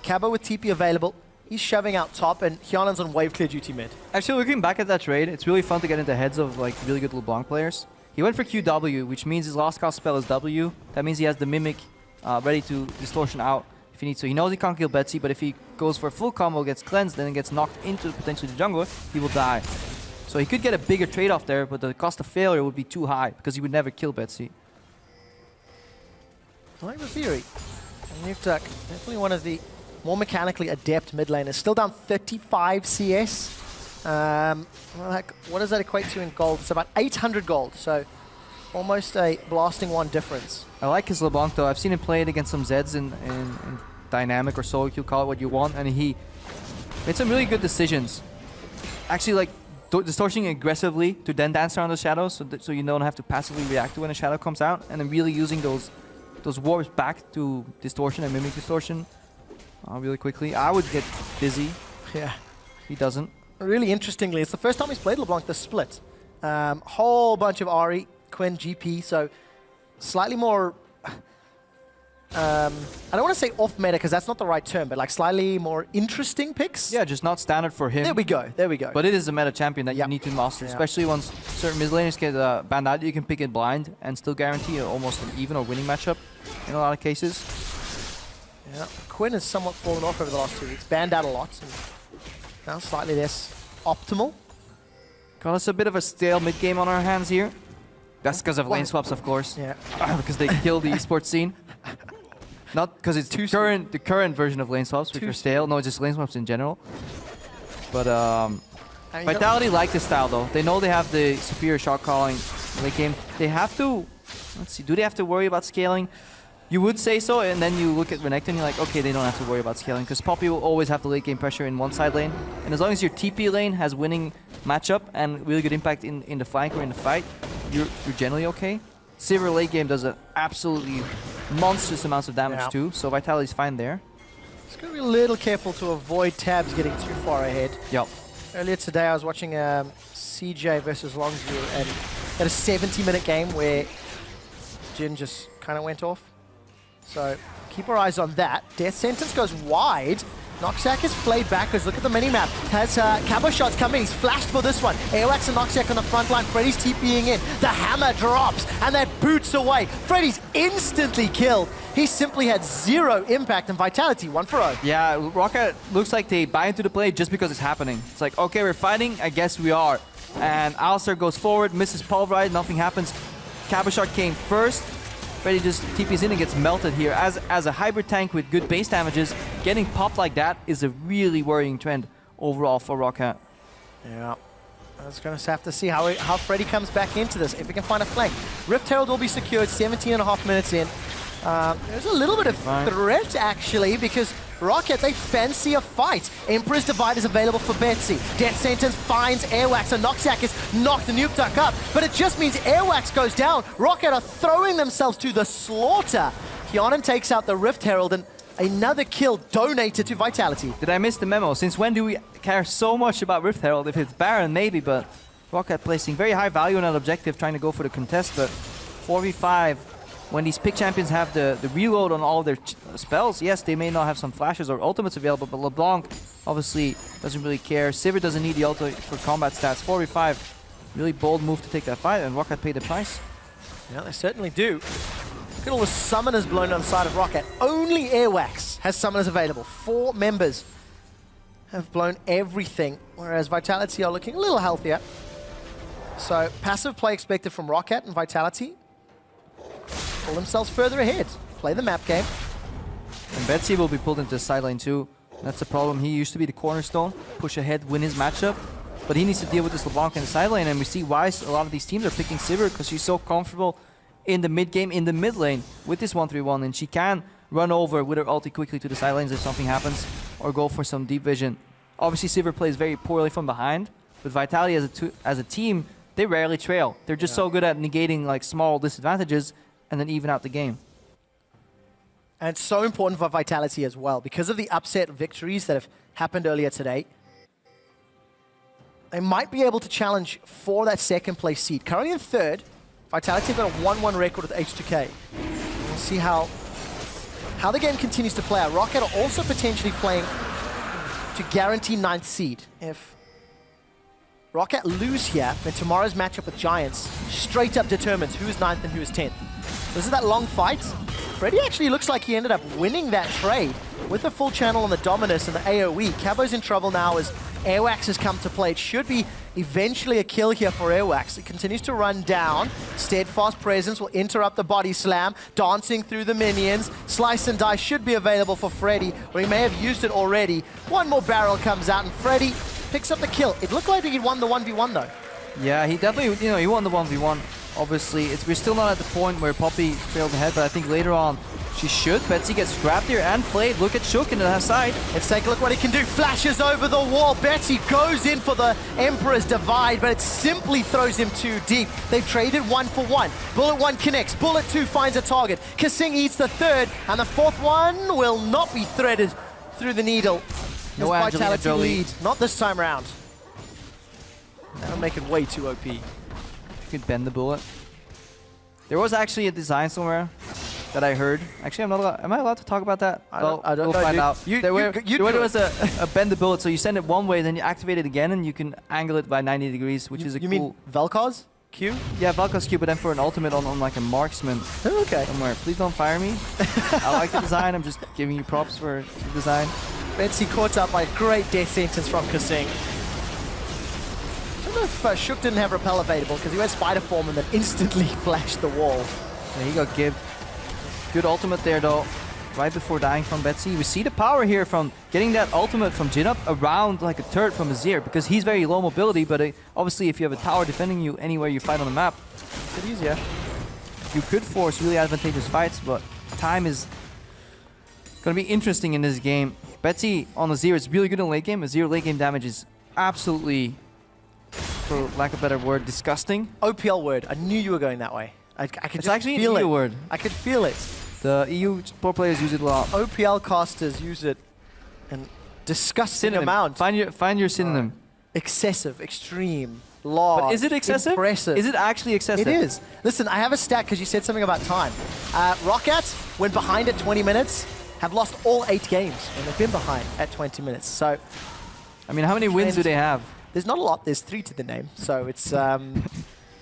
S4: Cabo with TP available. He's shoving out top, and Hjarnan's on wave clear duty mid.
S5: Actually, looking back at that trade, it's really fun to get into heads of like really good LeBlanc players. He went for QW, which means his last cast spell is W. That means he has the Mimic ready to distortion out if he needs to. He knows he can't kill Betsy, but if he goes for a full combo, gets cleansed, then gets knocked into potentially the jungler, he will die. So he could get a bigger trade-off there, but the cost of failure would be too high because he would never kill Betsy.
S4: I like the theory. Nukeduck, definitely one of the more mechanically adept mid laners. Still down 35 CS. Like, what does that equate to in gold? It's about 800 gold, so almost a blasting one difference.
S5: I like his LeBlanc though. I've seen him play it against some Zeds in Dynamic or solo queue, call it what you want, and he made some really good decisions. Actually, like, distorting aggressively to then dance around the shadows so you don't have to passively react to when a shadow comes out, and then really using those warps back to distortion and mimic distortion really quickly. I would get dizzy.
S4: Yeah.
S5: He doesn't.
S4: Really interestingly, it's the first time he's played LeBlanc this split. Whole bunch of Ahri, Quinn, GP, so slightly more... I don't want to say off meta because that's not the right term, but like slightly more interesting picks.
S5: Yeah, just not standard for him.
S4: There we go, there we go.
S5: But it is a meta champion that you need to master, especially once certain mid laners get banned out. You can pick it blind and still guarantee almost an even or winning matchup in a lot of cases.
S4: Yeah, Quinn has somewhat fallen off over the last 2 weeks, banned out a lot, and now slightly less optimal.
S5: Got us a bit of a stale mid game on our hands here. That's because of lane swaps, of course.
S4: Yeah.
S5: Because they killed the esports scene. Not because it's the current version of lane swaps, which are stale. No, it's just lane swaps in general. But Vitality like this style though. They know they have the superior shot calling late game. They have to, let's see, do they have to worry about scaling? You would say so, and then you look at Renekton and you're like, okay, they don't have to worry about scaling because Poppy will always have the late game pressure in one side lane. And as long as your TP lane has winning matchup and really good impact in the flank or in the fight, you're generally okay. Sivir late game does an absolutely monstrous amounts of damage too, so Vitality's fine there.
S4: Just gotta be a little careful to avoid tabs getting too far ahead.
S5: Yep.
S4: Earlier today I was watching CJ versus Longzhu and had a 70-minute game where Jin just kind of went off. So keep our eyes on that. Death Sentence goes wide. Noxac is played backwards. Look at the mini-map. Has cabo shots coming. He's flashed for this one. Airwax and Noxac on the front line. Freddy's TPing in. The hammer drops, and that boots away. Freddy's instantly killed. He simply had 0 impact and Vitality, 1-0.
S5: Yeah, ROCCAT looks like they buy into the play just because it's happening. It's like, okay, we're fighting, I guess we are. And Alistair goes forward, misses Pulverize, nothing happens. Cabo shot came first. Freddy just TPs in and gets melted here. As a hybrid tank with good base damages, getting popped like that is a really worrying trend overall for ROCCAT.
S4: Yeah. I was going to have to see how Freddy comes back into this, if we can find a flank. Rift Herald will be secured 17.5 minutes in. There's a little bit of threat, actually, because ROCCAT, they fancy a fight. Emperor's Divide is available for Betsy. Death Sentence finds Airwax, and Noxac is knocked the Nukeduck up. But it just means Airwax goes down. ROCCAT are throwing themselves to the slaughter. Kionan takes out the Rift Herald, and another kill donated to Vitality.
S5: Did I miss the memo? Since when do we care so much about Rift Herald? If it's Baron, maybe, but ROCCAT placing very high value on that objective, trying to go for the contest, but 4v5. When these pick champions have the reload on all their spells, yes, they may not have some flashes or ultimates available, but LeBlanc obviously doesn't really care. Sivir doesn't need the ultimate for combat stats. 4v5, really bold move to take that fight, and ROCCAT paid the price.
S4: Yeah, they certainly do. Look at all the summoners blown on the side of ROCCAT. Only Airwax has summoners available. 4 members have blown everything, whereas Vitality are looking a little healthier. So passive play expected from ROCCAT and Vitality. Pull themselves further ahead. Play the map game.
S5: And Betsy will be pulled into the side lane too. That's the problem. He used to be the cornerstone, push ahead, win his matchup. But he needs to deal with this LeBlanc in the side lane, and we see why a lot of these teams are picking Sivir, because she's so comfortable in the mid game, in the mid lane with this 1-3-1, and she can run over with her ulti quickly to the side lanes if something happens, or go for some deep vision. Obviously Sivir plays very poorly from behind, but Vitality as a team, they rarely trail. They're just so good at negating like small disadvantages and then even out the game.
S4: And it's so important for Vitality as well, because of the upset victories that have happened earlier today. They might be able to challenge for that second place seed. Currently in third, Vitality have got a 1-1 record with H2K. We'll see how the game continues to play out. ROCCAT are also potentially playing to guarantee 9th seed. If ROCCAT lose here, then tomorrow's matchup with Giants straight up determines who is 9th and who is 10th. So this is that long fight. Freddy actually looks like he ended up winning that trade with a full channel on the Dominus and the AoE. Cabo's in trouble now as Airwax has come to play. It should be eventually a kill here for Airwax. It continues to run down. Steadfast Presence will interrupt the body slam, dancing through the minions. Slice and Die should be available for Freddy, or he may have used it already. One more barrel comes out, and Freddy picks up the kill. It looked like he won the 1v1 though.
S5: Yeah, he definitely, he won the 1v1. Obviously, we're still not at the point where Poppy trailed ahead, but I think later on she should. Betsy gets grabbed here and flayed. Look at Shook in the side.
S4: Let's take a look what he can do. Flashes over the wall. Betsy goes in for the Emperor's Divide, but it simply throws him too deep. They've traded 1 for 1. Bullet 1 connects. Bullet 2 finds a target. Kasing eats the third, and the fourth one will not be threaded through the needle.
S5: No
S4: Vitality
S5: Jolie.
S4: lead. Not this time around. That'll make it way too OP.
S5: You could bend the bullet. There was actually a design somewhere that I heard. Actually, I'm not allowed. Am I allowed to talk about that?
S4: I don't
S5: we'll
S4: know,
S5: find
S4: dude.
S5: out. There was
S4: it.
S5: a bend the bullet, so you send it one way, then you activate it again, and you can angle it by 90 degrees, which is a
S4: You
S5: cool.
S4: mean Vel'Koz? Q?
S5: Yeah, Valkos Q, but then for an ultimate on like a marksman
S4: Okay.
S5: somewhere. Please don't fire me. I like the design. I'm just giving you props for the design.
S4: Betsy caught up by a great death sentence from Kasing. I don't know if Shook didn't have repel available because he went spider form and then instantly flashed the wall.
S5: Yeah, he got gibbed. Good ultimate there though, right before dying from Betsy. We see the power here from getting that ultimate from Jinup around like a turret from Azir, because he's very low mobility, but obviously if you have a tower defending you anywhere you fight on the map, it's a bit easier. You could force really advantageous fights, but time is gonna be interesting in this game. Betsy on Azir is really good in late game. Azir late game damage is absolutely, for lack of a better word, disgusting.
S4: OPL word. I knew you were going that way. I could
S5: It's
S4: just
S5: actually
S4: feel
S5: an EU
S4: it.
S5: word.
S4: I could feel it.
S5: The EU pro players use it a lot.
S4: OPL casters use it in disgusting
S5: Synonym.
S4: amount.
S5: Find your synonym.
S4: Excessive, extreme, large,
S5: But is it excessive?
S4: impressive.
S5: Is it actually excessive?
S4: It is. Listen, I have a stat because you said something about time. ROCCAT, when behind at 20 minutes, have lost all 8 games when they've been behind at 20 minutes. So
S5: I mean, how many wins do they have?
S4: there's not a lot. There's 3 to the name. So it's...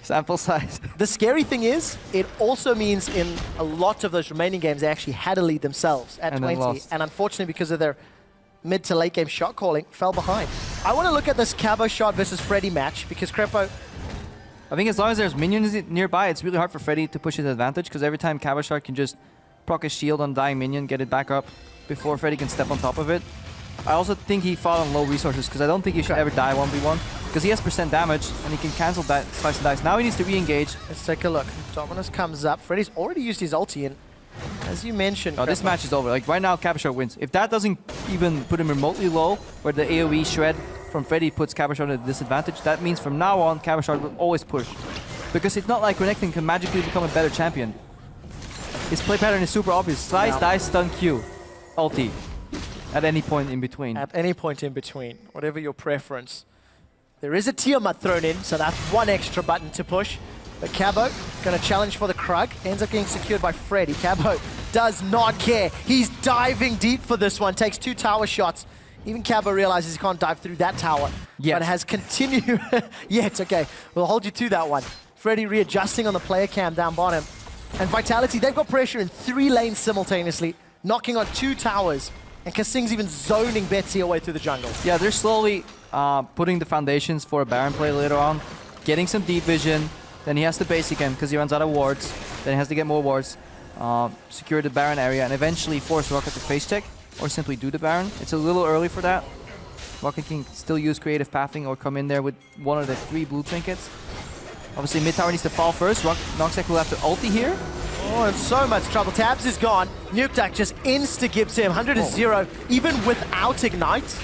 S5: Sample size.
S4: The scary thing is, it also means in a lot of those remaining games, they actually had a lead themselves at
S5: And then
S4: 20.
S5: lost.
S4: And unfortunately, because of their mid to late game shot calling, fell behind. I want to look at this Cabo shot versus Freddy match because Crepo...
S5: I think as long as there's minions nearby, it's really hard for Freddy to push his advantage, because every time Cabashard can just proc his shield on dying minion, get it back up before Freddy can step on top of it. I also think he fought on low resources, because I don't think he should ever die 1v1, because he has % damage and he can cancel that slice and dice. Now he needs to re-engage.
S4: Let's take a look. Dominus comes up. Freddy's already used his ulti, and as you mentioned...
S5: Oh, this
S4: Crepo,
S5: match is over. Like right now, Cabashard wins. If that doesn't even put him remotely low, where the AoE shred from Freddy puts Cabashard at a disadvantage, that means from now on, Cabashard will always push. Because it's not like Renekton can magically become a better champion. His play pattern is super obvious. Slice, dice, stun, Q. Ulti. At any point in between.
S4: At any point in between, whatever your preference. There is a Tiamat thrown in, so that's one extra button to push. But Cabo, going to challenge for the Krug, ends up getting secured by Freddy. Cabo does not care. He's diving deep for this one, takes 2 tower shots. Even Cabo realizes he can't dive through that tower.
S5: Yet.
S4: But has continued... Yet, okay. We'll hold you to that one. Freddy readjusting on the player cam down bottom. And Vitality, they've got pressure in 3 lanes simultaneously, knocking on 2 towers. And Kasing's even zoning Betsy away through the jungle.
S5: Yeah, they're slowly putting the foundations for a Baron play later on. Getting some deep vision. Then he has to base again because he runs out of wards. Then he has to get more wards. Secure the Baron area and eventually force ROCCAT to face check. Or simply do the Baron. It's a little early for that. ROCCAT can still use creative pathing or come in there with one of the 3 blue trinkets. Obviously mid tower needs to fall first. Noxec will have to ulti here.
S4: Oh, in so much trouble. Tabs is gone. Nukeduck just insta-gibbs him. 100-0, even without Ignite.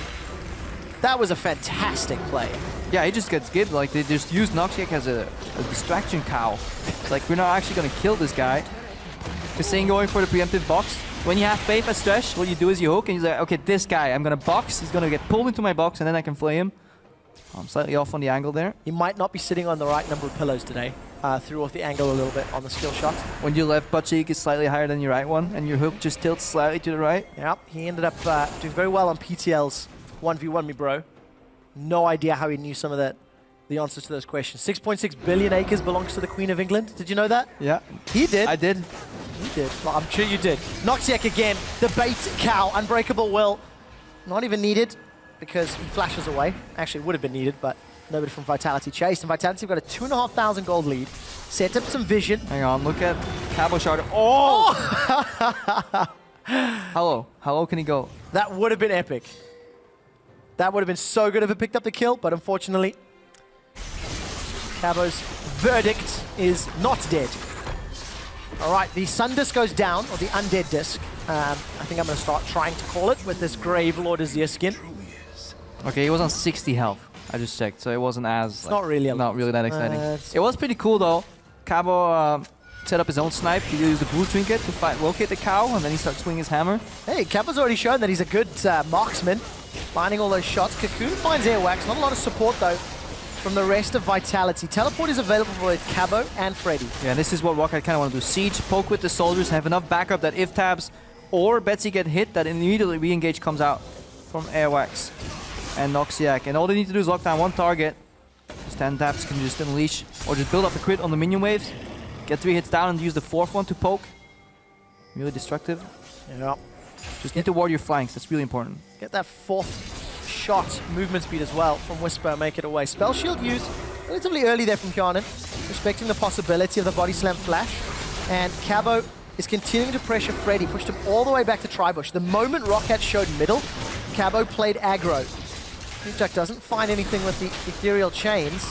S4: That was a fantastic play.
S5: Yeah, he just gets gibbed. Like, they just use Noxec as a distraction cow. It's like, we're not actually going to kill this guy. Kasing going for the preemptive box. When you have faith as Thresh, what you do is you hook and you're like, okay, this guy, I'm going to box. He's going to get pulled into my box and then I can flay him. I'm slightly off on the angle there.
S4: He might not be sitting on the right number of pillows today. Threw off the angle a little bit on the skill shot.
S5: When your left butt cheek is slightly higher than your right one and your hook just tilts slightly to the right.
S4: Yep, he ended up doing very well on PTL's 1v1 me, bro. No idea how he knew some of the answers to those questions. 6.6 billion acres belongs to the Queen of England. Did you know that?
S5: Yeah.
S4: He did.
S5: I did.
S4: You did. Well, I'm sure you did. Noxiak again. The bait cow. Unbreakable will. Not even needed because he flashes away. Actually, it would have been needed, but nobody from Vitality chased. And Vitality have got a 2,500 gold lead. Set up some vision.
S5: Hang on, look at Cabo Shard. Oh! How low can he go?
S4: That would have been epic. That would have been so good if it picked up the kill, but unfortunately, Cabo's verdict is not dead. All right, the Sun Disc goes down, or the Undead Disc. I think I'm going to start trying to call it with this Grave Lord Azir skin.
S5: Okay, he was on 60 health. I just checked, so it wasn't as...
S4: It's not really
S5: that exciting. It was pretty cool, though. Cabo set up his own snipe. He used the blue trinket to locate the cow, and then he starts swinging his hammer.
S4: Hey, Cabo's already shown that he's a good marksman, finding all those shots. Cocoon finds Airwax. Not a lot of support, though, from the rest of Vitality. Teleport is available for both Cabo and Freddy.
S5: Yeah, this is what ROCCAT kind of want to do. Siege, poke with the soldiers, have enough backup that if Tabs or Betsy get hit, that immediately re-engage comes out from Airwax and Noxiak. And all they need to do is lock down one target. 10 Tabs can just unleash or just build up a crit on the minion waves. Get 3 hits down and use the 4th one to poke. Really destructive.
S4: Yeah.
S5: Just need to ward your flanks. That's really important.
S4: Get that 4th shot movement speed as well from Whisper and make it away. Spell Shield used relatively early there from Kjarnan, respecting the possibility of the Body Slam flash. And Cabo is continuing to pressure Freddy, pushed him all the way back to Tribush. The moment ROCCAT showed middle, Cabo played aggro. Nukeduck doesn't find anything with the ethereal chains,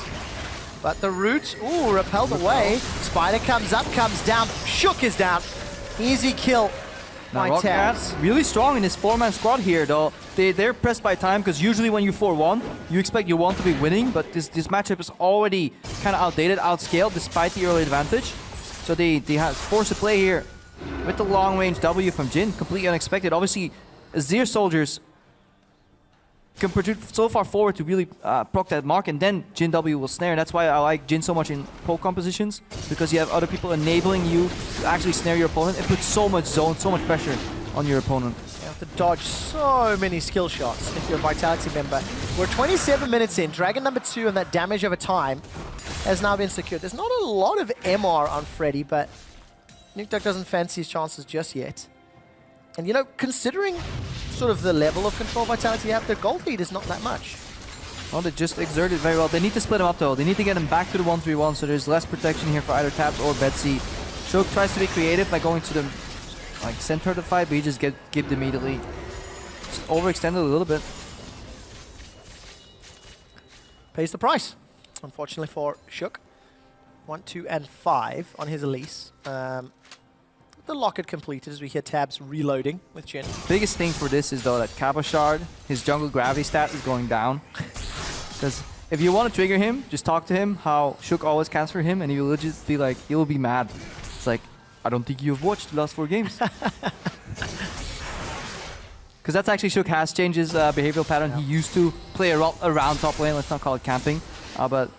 S4: but the root, repelled away. Spider comes up, comes down. Shook is down. Easy kill by Tabs.
S5: Really strong in his 4-man squad here, though. They're pressed by time, because usually when you 4-1, you expect your 1 to be winning, but this matchup is already kind of outdated, outscaled, despite the early advantage. So they have forced to play here with the long-range W from Jhin. Completely unexpected. Obviously, Azir soldiers can protrude so far forward to really proc that mark, and then Jhin W will snare. That's why I like Jhin so much in poke compositions, because you have other people enabling you to actually snare your opponent. It puts so much zone, so much pressure on your opponent.
S4: You have to dodge so many skill shots if you're a Vitality member. We're 27 minutes in. Dragon number 2 and that damage over time has now been secured. There's not a lot of MR on Freddy, but Nukeduck doesn't fancy his chances just yet. And you know, considering sort of the level of control Vitality have, their gold lead is not that much.
S5: Well, they just exerted very well. They need to split him up, though. They need to get him back to the 1-3-1, so there's less protection here for either Tabs or Betsy. Shook tries to be creative by going to the center of the fight, but he just gets gibbed immediately. Just overextended a little bit.
S4: Pays the price, unfortunately, for Shook. 1, 2, and 5 on his Elise. The locket completed as we hear Tabs reloading with Jhin.
S5: Biggest thing for this is, though, that Cabo Shard, his jungle gravity stat is going down. Because if you want to trigger him, just talk to him how Shook always casts for him, and he will just be like, he'll be mad. It's like, I don't think you've watched the last 4 games. Because that's actually Shook has changed his behavioral pattern. Yeah. He used to play around top lane, let's not call it camping, but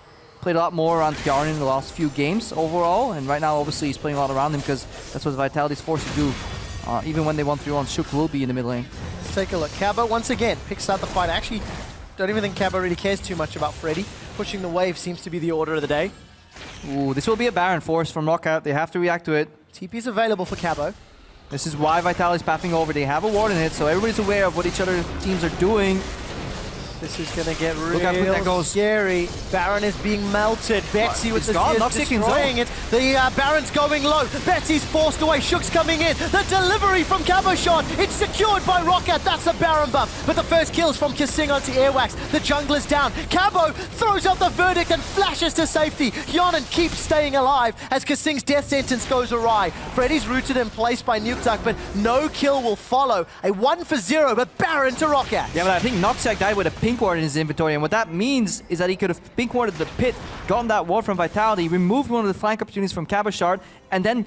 S5: played a lot more around Kjarnan in the last few games overall, and right now obviously he's playing a lot around him because that's what Vitality is forced to do. Even when they 1-3-1, Shook will be in the mid lane.
S4: Let's take a look. Cabo once again picks out the fight. Actually, don't even think Cabo really cares too much about Freddy. Pushing the wave seems to be the order of the day.
S5: Ooh, this will be a Baron force from ROCCAT. They have to react to it.
S4: TP's available for Cabo.
S5: This is why Vitality's pathing over. They have a ward in it, so everybody's aware of what each other teams are doing.
S4: This is going to get real scary. Baron is being melted. Betsy with the Zeus destroying it. The Baron's going low. Betsy's forced away. Shook's coming in. The delivery from Cabo Shot. It's secured by ROCCAT. That's a Baron buff. But the first kill's from Kissing onto Airwax. The jungler's down. Cabo throws out the verdict and flashes to safety. Kjarnan keeps staying alive as Kissing's death sentence goes awry. Freddy's rooted in place by Nukeduck, but no kill will follow. A 1-for-0, but Baron to ROCCAT.
S5: Yeah, but I think Noxiak died with a pink ward in his inventory, and what that means is that he could have pink warded the pit, gotten that ward from Vitality, removed one of the flank opportunities from Cabo Shard, and then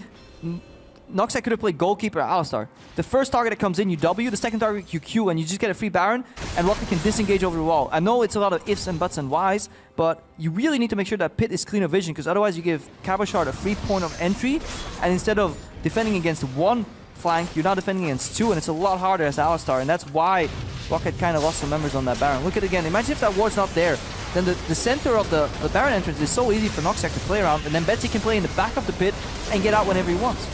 S5: Noxiak could have played goalkeeper Alistar. The first target that comes in, you W, the second target you Q, and you just get a free Baron, and ROCCAT can disengage over the wall. I know it's a lot of ifs and buts and whys, but you really need to make sure that pit is clean of vision, because otherwise you give Cabo Shard a free point of entry, and instead of defending against one flank, you're now defending against 2, and it's a lot harder as Alistar, and that's why ROCCAT kind of lost some members on that Baron. Look at it again. Imagine if that ward's not there. Then the center of the Baron entrance is so easy for Noxiak to play around, and then Betsy can play in the back of the pit and get out whenever he wants.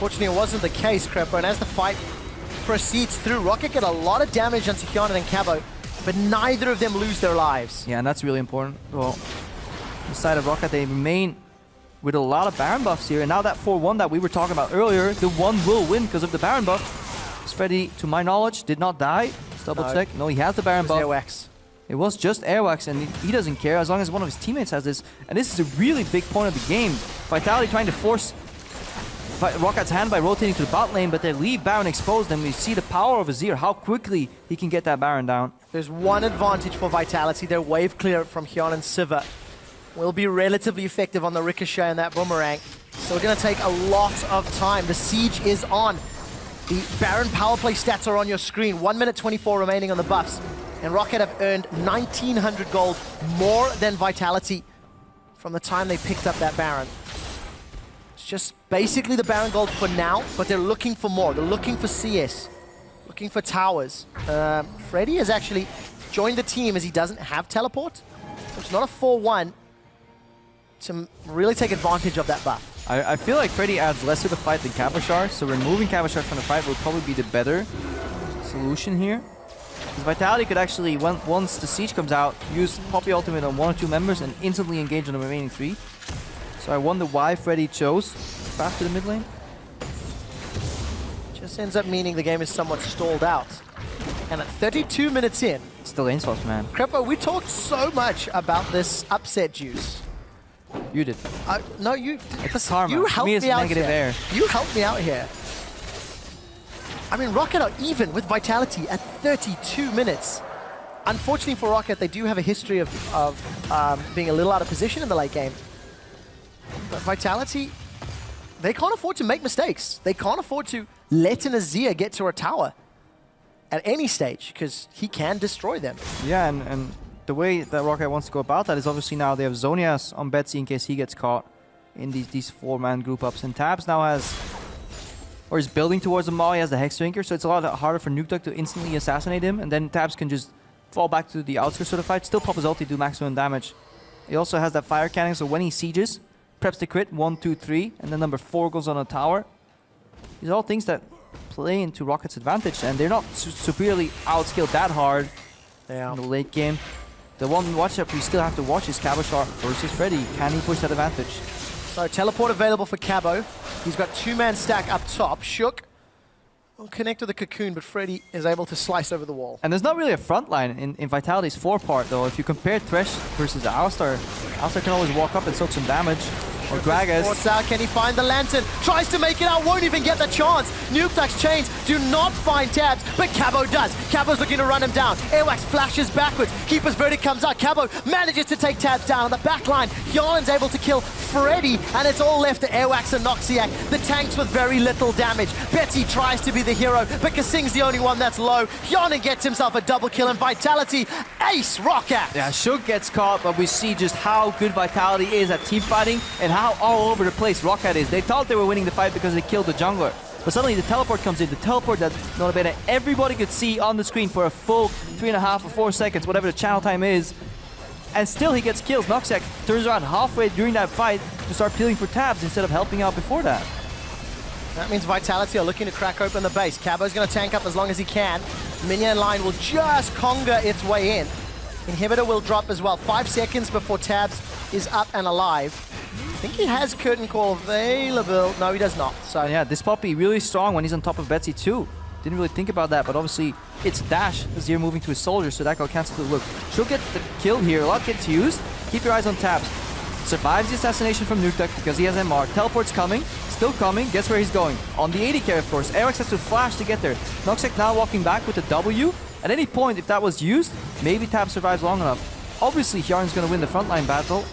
S4: Unfortunately, it wasn't the case, Crepo, and as the fight proceeds through, ROCCAT get a lot of damage onto Hyonin and Cabo, but neither of them lose their lives.
S5: Yeah, and that's really important. Well, the side of ROCCAT, they remain with a lot of Baron buffs here, and now that 4-1 that we were talking about earlier, the 1 will win because of the Baron buff. Freddy, to my knowledge, did not die. Let's double check. No, he has the Baron buff.
S4: Airwax.
S5: It was just Airwax, and he doesn't care as long as one of his teammates has this. And this is a really big point of the game. Vitality trying to force ROCCAT's hand by rotating to the bot lane, but they leave Baron exposed, and we see the power of Azir, how quickly he can get that Baron down.
S4: There's one advantage for Vitality. Their wave clear from Hyon and Sivir will be relatively effective on the Ricochet and that Boomerang. So we're going to take a lot of time. The siege is on. The Baron power play stats are on your screen. 1 minute 24 remaining on the buffs. And ROCCAT have earned 1,900 gold, more than Vitality from the time they picked up that Baron. It's just basically the Baron gold for now, but they're looking for more. They're looking for CS, looking for towers. Freddy has actually joined the team as he doesn't have teleport. So it's not a 4-1 to really take advantage of that buff.
S5: I feel like Freddy adds less to the fight than Kabashar, so removing Kabashar from the fight will probably be the better solution here. Because Vitality could actually, once the siege comes out, use Poppy Ultimate on 1 or 2 members and instantly engage on the remaining 3. So I wonder why Freddy chose fast to the mid lane.
S4: Just ends up meaning the game is somewhat stalled out. And at 32 minutes in,
S5: Still Ainsworth, man.
S4: Crepo, we talked so much about this upset juice.
S5: You did.
S4: No, you.
S5: It's karma.
S4: You
S5: For
S4: helped
S5: me, it's
S4: me out
S5: negative
S4: here.
S5: air.
S4: You helped me out here. I mean, ROCCAT are even with Vitality at 32 minutes. Unfortunately for ROCCAT, they do have a history of being a little out of position in the late game. But Vitality, they can't afford to make mistakes. They can't afford to let an Azir get to a tower at any stage, because he can destroy them.
S5: Yeah, and the way that ROCCAT wants to go about that is obviously now they have Zonias on Betsy in case he gets caught in these 4-man group ups. And Tabs now has, or is building towards the Maul, he has the Hexdrinker, so it's a lot harder for Nukeduck to instantly assassinate him, and then Tabs can just fall back to the outskirts of the fight, still pop his ulti, do maximum damage. He also has that fire cannon, so when he sieges, preps the crit, 1, 2, 3, and then number 4 goes on a tower. These are all things that play into ROCCAT's advantage, and they're not superiorly outskilled that hard in the late game. The one matchup we still have to watch is Kabashar versus Freddy. Can he push that advantage?
S4: So teleport available for Cabo. He's got 2-man stack up top. Shook will connect to the cocoon, but Freddy is able to slice over the wall.
S5: And there's not really a front line in Vitality's 4-part, though. If you compare Thresh versus Alistar, Alistar can always walk up and soak some damage. Or Gragas.
S4: Ports out, can he find the lantern? Tries to make it out, won't even get the chance. Nukeduck's chains do not find Tabs, but Cabo does. Cabo's looking to run him down. Airwax flashes backwards. Keeper's verdict comes out. Cabo manages to take Tabs down on the back line. Yarn's able to kill Freddy, and it's all left to Airwax and Noxiac. The tanks with very little damage. Betsy tries to be the hero, but Kasing's the only one that's low. Yarn gets himself a double kill, and Vitality ace ROCCAT.
S5: Yeah, Shook gets caught, but we see just how good Vitality is at team fighting and how all over the place ROCCAT is. They thought they were winning the fight because they killed the jungler. But suddenly the teleport comes in. The teleport that everybody could see on the screen for a full 3.5 or 4 seconds, whatever the channel time is. And still he gets kills. Noxiac turns around halfway during that fight to start peeling for Tabs instead of helping out before that.
S4: That means Vitality are looking to crack open the base. Cabo's going to tank up as long as he can. Minion line will just conga its way in. Inhibitor will drop as well. 5 seconds before Tabs is up and alive. I think he has Curtain Call available. No, he does not. So
S5: yeah, this Poppy really strong when he's on top of Betsy too. Didn't really think about that, but obviously it's Dash Azir moving to his soldier, so that got cancelled to the look. She'll get the kill here. A lot gets used. Keep your eyes on Tabs. Survives the assassination from Nukeduck because he has MR. Teleport's coming. Still coming. Guess where he's going? On the 80 carry, of course. Airwax has to flash to get there. Noxiac now walking back with a W. At any point, if that was used, maybe Tabs survives long enough. Obviously, Hjarn's going to win the frontline battle.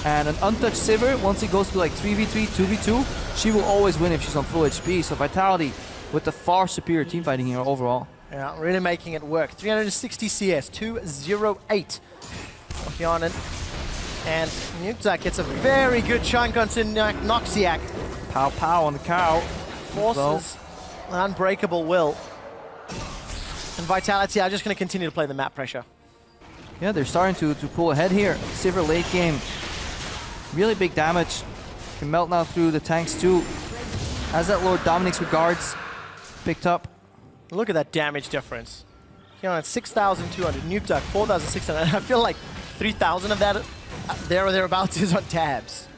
S5: And an untouched Sivir, once he goes to like 3v3, 2v2, she will always win if she's on full HP. So Vitality with the far superior team fighting here overall.
S4: Yeah, really making it work. 360 CS, 208 for Hjarnan. And Nukeduck gets a very good chunk onto Noxiac.
S5: Pow pow on the cow.
S4: Forces an unbreakable will. And Vitality are just going to continue to play the map pressure.
S5: Yeah, they're starting to pull ahead here. Sivir late game. Really big damage. Can melt now through the tanks too. As that Lord Dominic's regards picked up.
S4: Look at that damage difference. You know, at 6,200, Nuke Duck 4,600. I feel like 3,000 of that there or thereabouts is on tabs.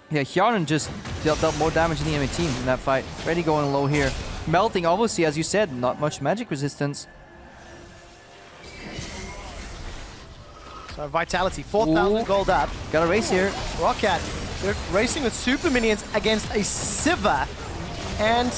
S5: Yeah, Hjarnan just dealt more damage than the enemy team in that fight. Freddy going low here. Melting, obviously, as you said, not much magic resistance.
S4: So Vitality, 4,000 gold up.
S5: Got a race here.
S4: ROCCAT, they're racing with super minions against a Sivir. And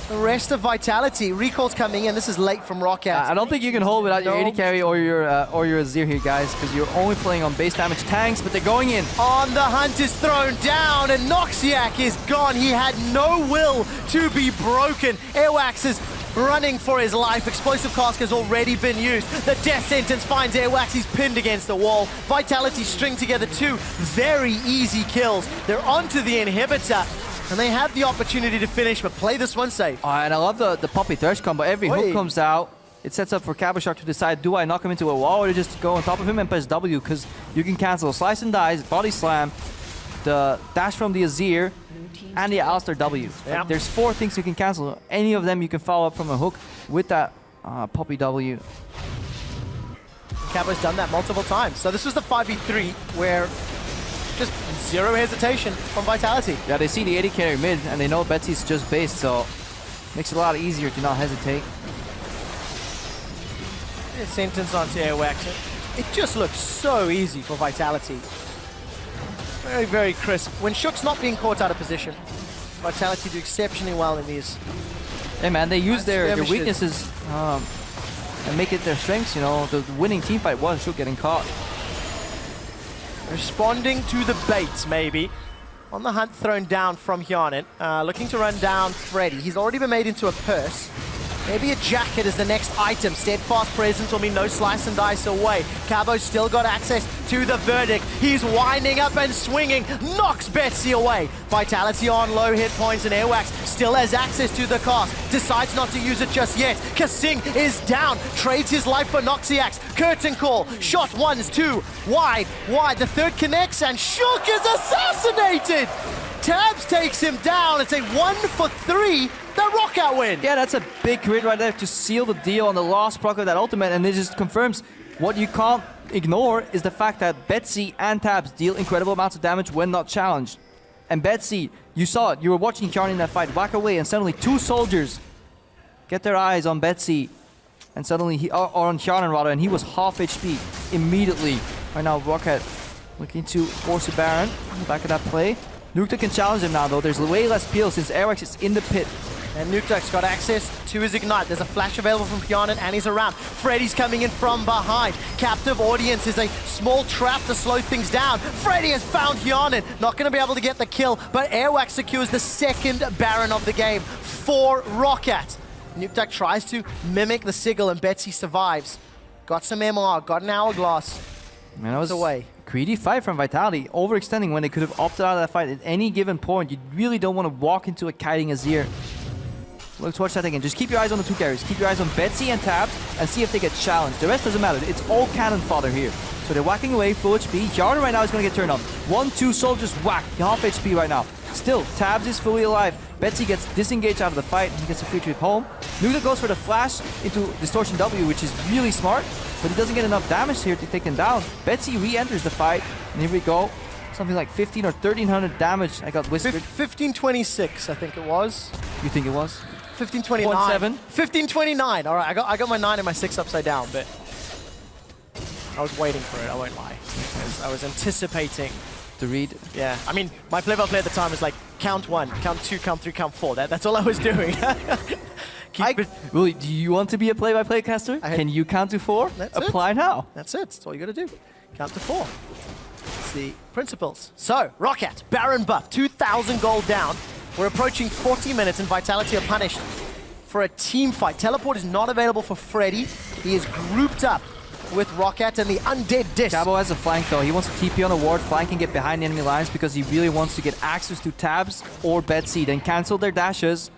S4: the rest of Vitality. Recall's coming in. This is late from ROCCAT.
S5: I don't think you can hold without your
S4: No.
S5: AD carry or your Azir here, guys, because you're only playing on base damage tanks, but they're going in.
S4: On the hunt is thrown down, and Noxiac is gone. He had no will to be broken. Airwax is running for his life. Explosive Cask has already been used. The death sentence finds Airwax. He's pinned against the wall. Vitality string together two very easy kills. They're onto the inhibitor, and they have the opportunity to finish, but play this one safe.
S5: Oh, and I love the Poppy Thresh combo. Every hook comes out. It sets up for Cabashark to decide, do I knock him into a wall or just go on top of him and press W, because you can cancel Slice and Dice, Body Slam, the dash from the Azir, and the Alistar W.
S4: Yeah.
S5: Like, there's 4 things you can cancel. Any of them you can follow up from a hook with that Poppy W.
S4: Cabo's done that multiple times. So this was the 5v3 where just zero hesitation from Vitality.
S5: Yeah, they see the AD carry mid, and they know Betsy's just based, so makes it a lot easier to not hesitate.
S4: Sentence onto Airwax. It just looks so easy for Vitality. Very, very crisp. When Shook's not being caught out of position, Vitality do exceptionally well in these.
S5: Hey man, they use their
S4: skirmishes.
S5: weaknesses and make it their strengths, you know. The winning team fight was Shook getting caught.
S4: Responding to the bait, maybe. On the hunt, thrown down from Hjarnan. Looking to run down Freddy. He's already been made into a purse. Maybe a jacket is the next item. Steadfast presence will be no slice and dice away. Cabo's still got access to the verdict. He's winding up and swinging. Knocks Betsy away. Vitality on low hit points, and Airwax still has access to the cast. Decides not to use it just yet. Kasing is down. Trades his life for Noxiax. Curtain call. Shot ones, two. Wide. The third connects, and Shook is assassinated. Tabs takes him down. It's a 1 for 3. The ROCCAT win.
S5: Yeah, that's a big crit right there to seal the deal on the last proc of that ultimate, and it just confirms what you can't ignore is the fact that Betsy and Tabs deal incredible amounts of damage when not challenged. And Betsy, you saw it, you were watching Hjarnan in that fight whack away, and suddenly 2 soldiers get their eyes on Betsy, and suddenly or on Hjarnan rather, and he was half HP immediately. Right now, ROCCAT looking to force a Baron on the back of that play. Nuke can challenge him now though. There's way less peel since Airwax is in the pit.
S4: And Nukeduck's got access to his Ignite. There's a flash available from Hjarnan, and he's around. Freddy's coming in from behind. Captive Audience is a small trap to slow things down. Freddy has found Hjarnan. Not going to be able to get the kill, but Airwax secures the second Baron of the game for ROCCAT. Nukeduck tries to mimic the Sigil, and Betsy survives. Got some MR, got an Hourglass.
S5: Man, that was
S4: away.
S5: Greedy fight from Vitality, overextending when they could have opted out of that fight at any given point. You really don't want to walk into a kiting Azir. Let's watch that again. Just keep your eyes on the 2 carries. Keep your eyes on Betsy and Tabs and see if they get challenged. The rest doesn't matter. It's all cannon fodder here. So they're whacking away, full HP. Hjarnan right now is going to get turned on. 1-2 soldiers whack. Half HP right now. Still, Tabs is fully alive. Betsy gets disengaged out of the fight. He gets a free trip home. Nuda goes for the flash into Distortion W, which is really smart, but he doesn't get enough damage here to take him down. Betsy re-enters the fight, and here we go. Something like 15 or 1300 damage. I got whispered.
S4: 1526, I think it was.
S5: You think it was?
S4: 1529.
S5: 0.7.
S4: 1529. All right, I got my 9 and my 6 upside down, but I was waiting for it. I won't lie. I was anticipating.
S5: To read.
S4: Yeah, I mean, my play-by-play at the time was like count 1, count 2, count 3, count 4. That's all I was doing.
S5: Really, do you want to be a play-by-play caster? Can you count to 4? Apply now.
S4: That's it. That's all you got to do. Count to 4. Let's see principles. So, ROCCAT, Baron buff, 2,000 gold down. We're approaching 40 minutes, and Vitality are punished for a team fight. Teleport is not available for Freddy. He is grouped up with ROCCAT and the Undead Disc.
S5: Cabo has a flank though. He wants to TP on a ward, flank and get behind enemy lines because he really wants to get access to Tabs or Betsy, then cancel their dashes.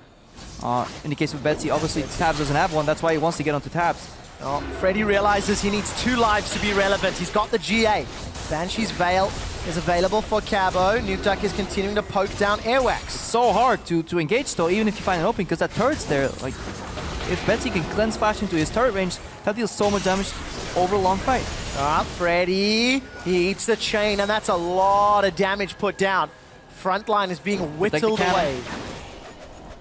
S5: In the case of Betsy, obviously Tabs doesn't have one, that's why he wants to get onto Tabs.
S4: Oh, Freddy realizes he needs 2 lives to be relevant. He's got the GA. Banshee's Veil is available for Cabo. Nukeduck is continuing to poke down Airwax.
S5: So hard to engage though, even if you find an opening, because that turret's there. Like, if Betsy can cleanse flash into his turret range, that deals so much damage over a long fight.
S4: Freddy, he eats the chain, and that's a lot of damage put down. Frontline is being whittled away.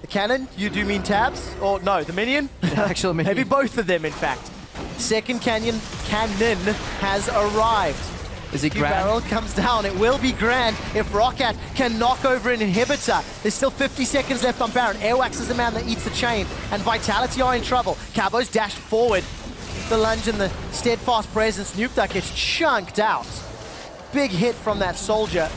S4: The cannon, you do mean tabs? Or no, the minion?
S5: The actual minion.
S4: Maybe both of them, in fact. Second cannon has arrived.
S5: Is it grand?
S4: Barrel comes down. It will be grand if ROCCAT can knock over an inhibitor. There's still 50 seconds left on Baron. Airwax is the man that eats the chain, and Vitality are in trouble. Cabo's dashed forward. The lunge and the steadfast presence. Nukeduck gets chunked out. Big hit from that soldier.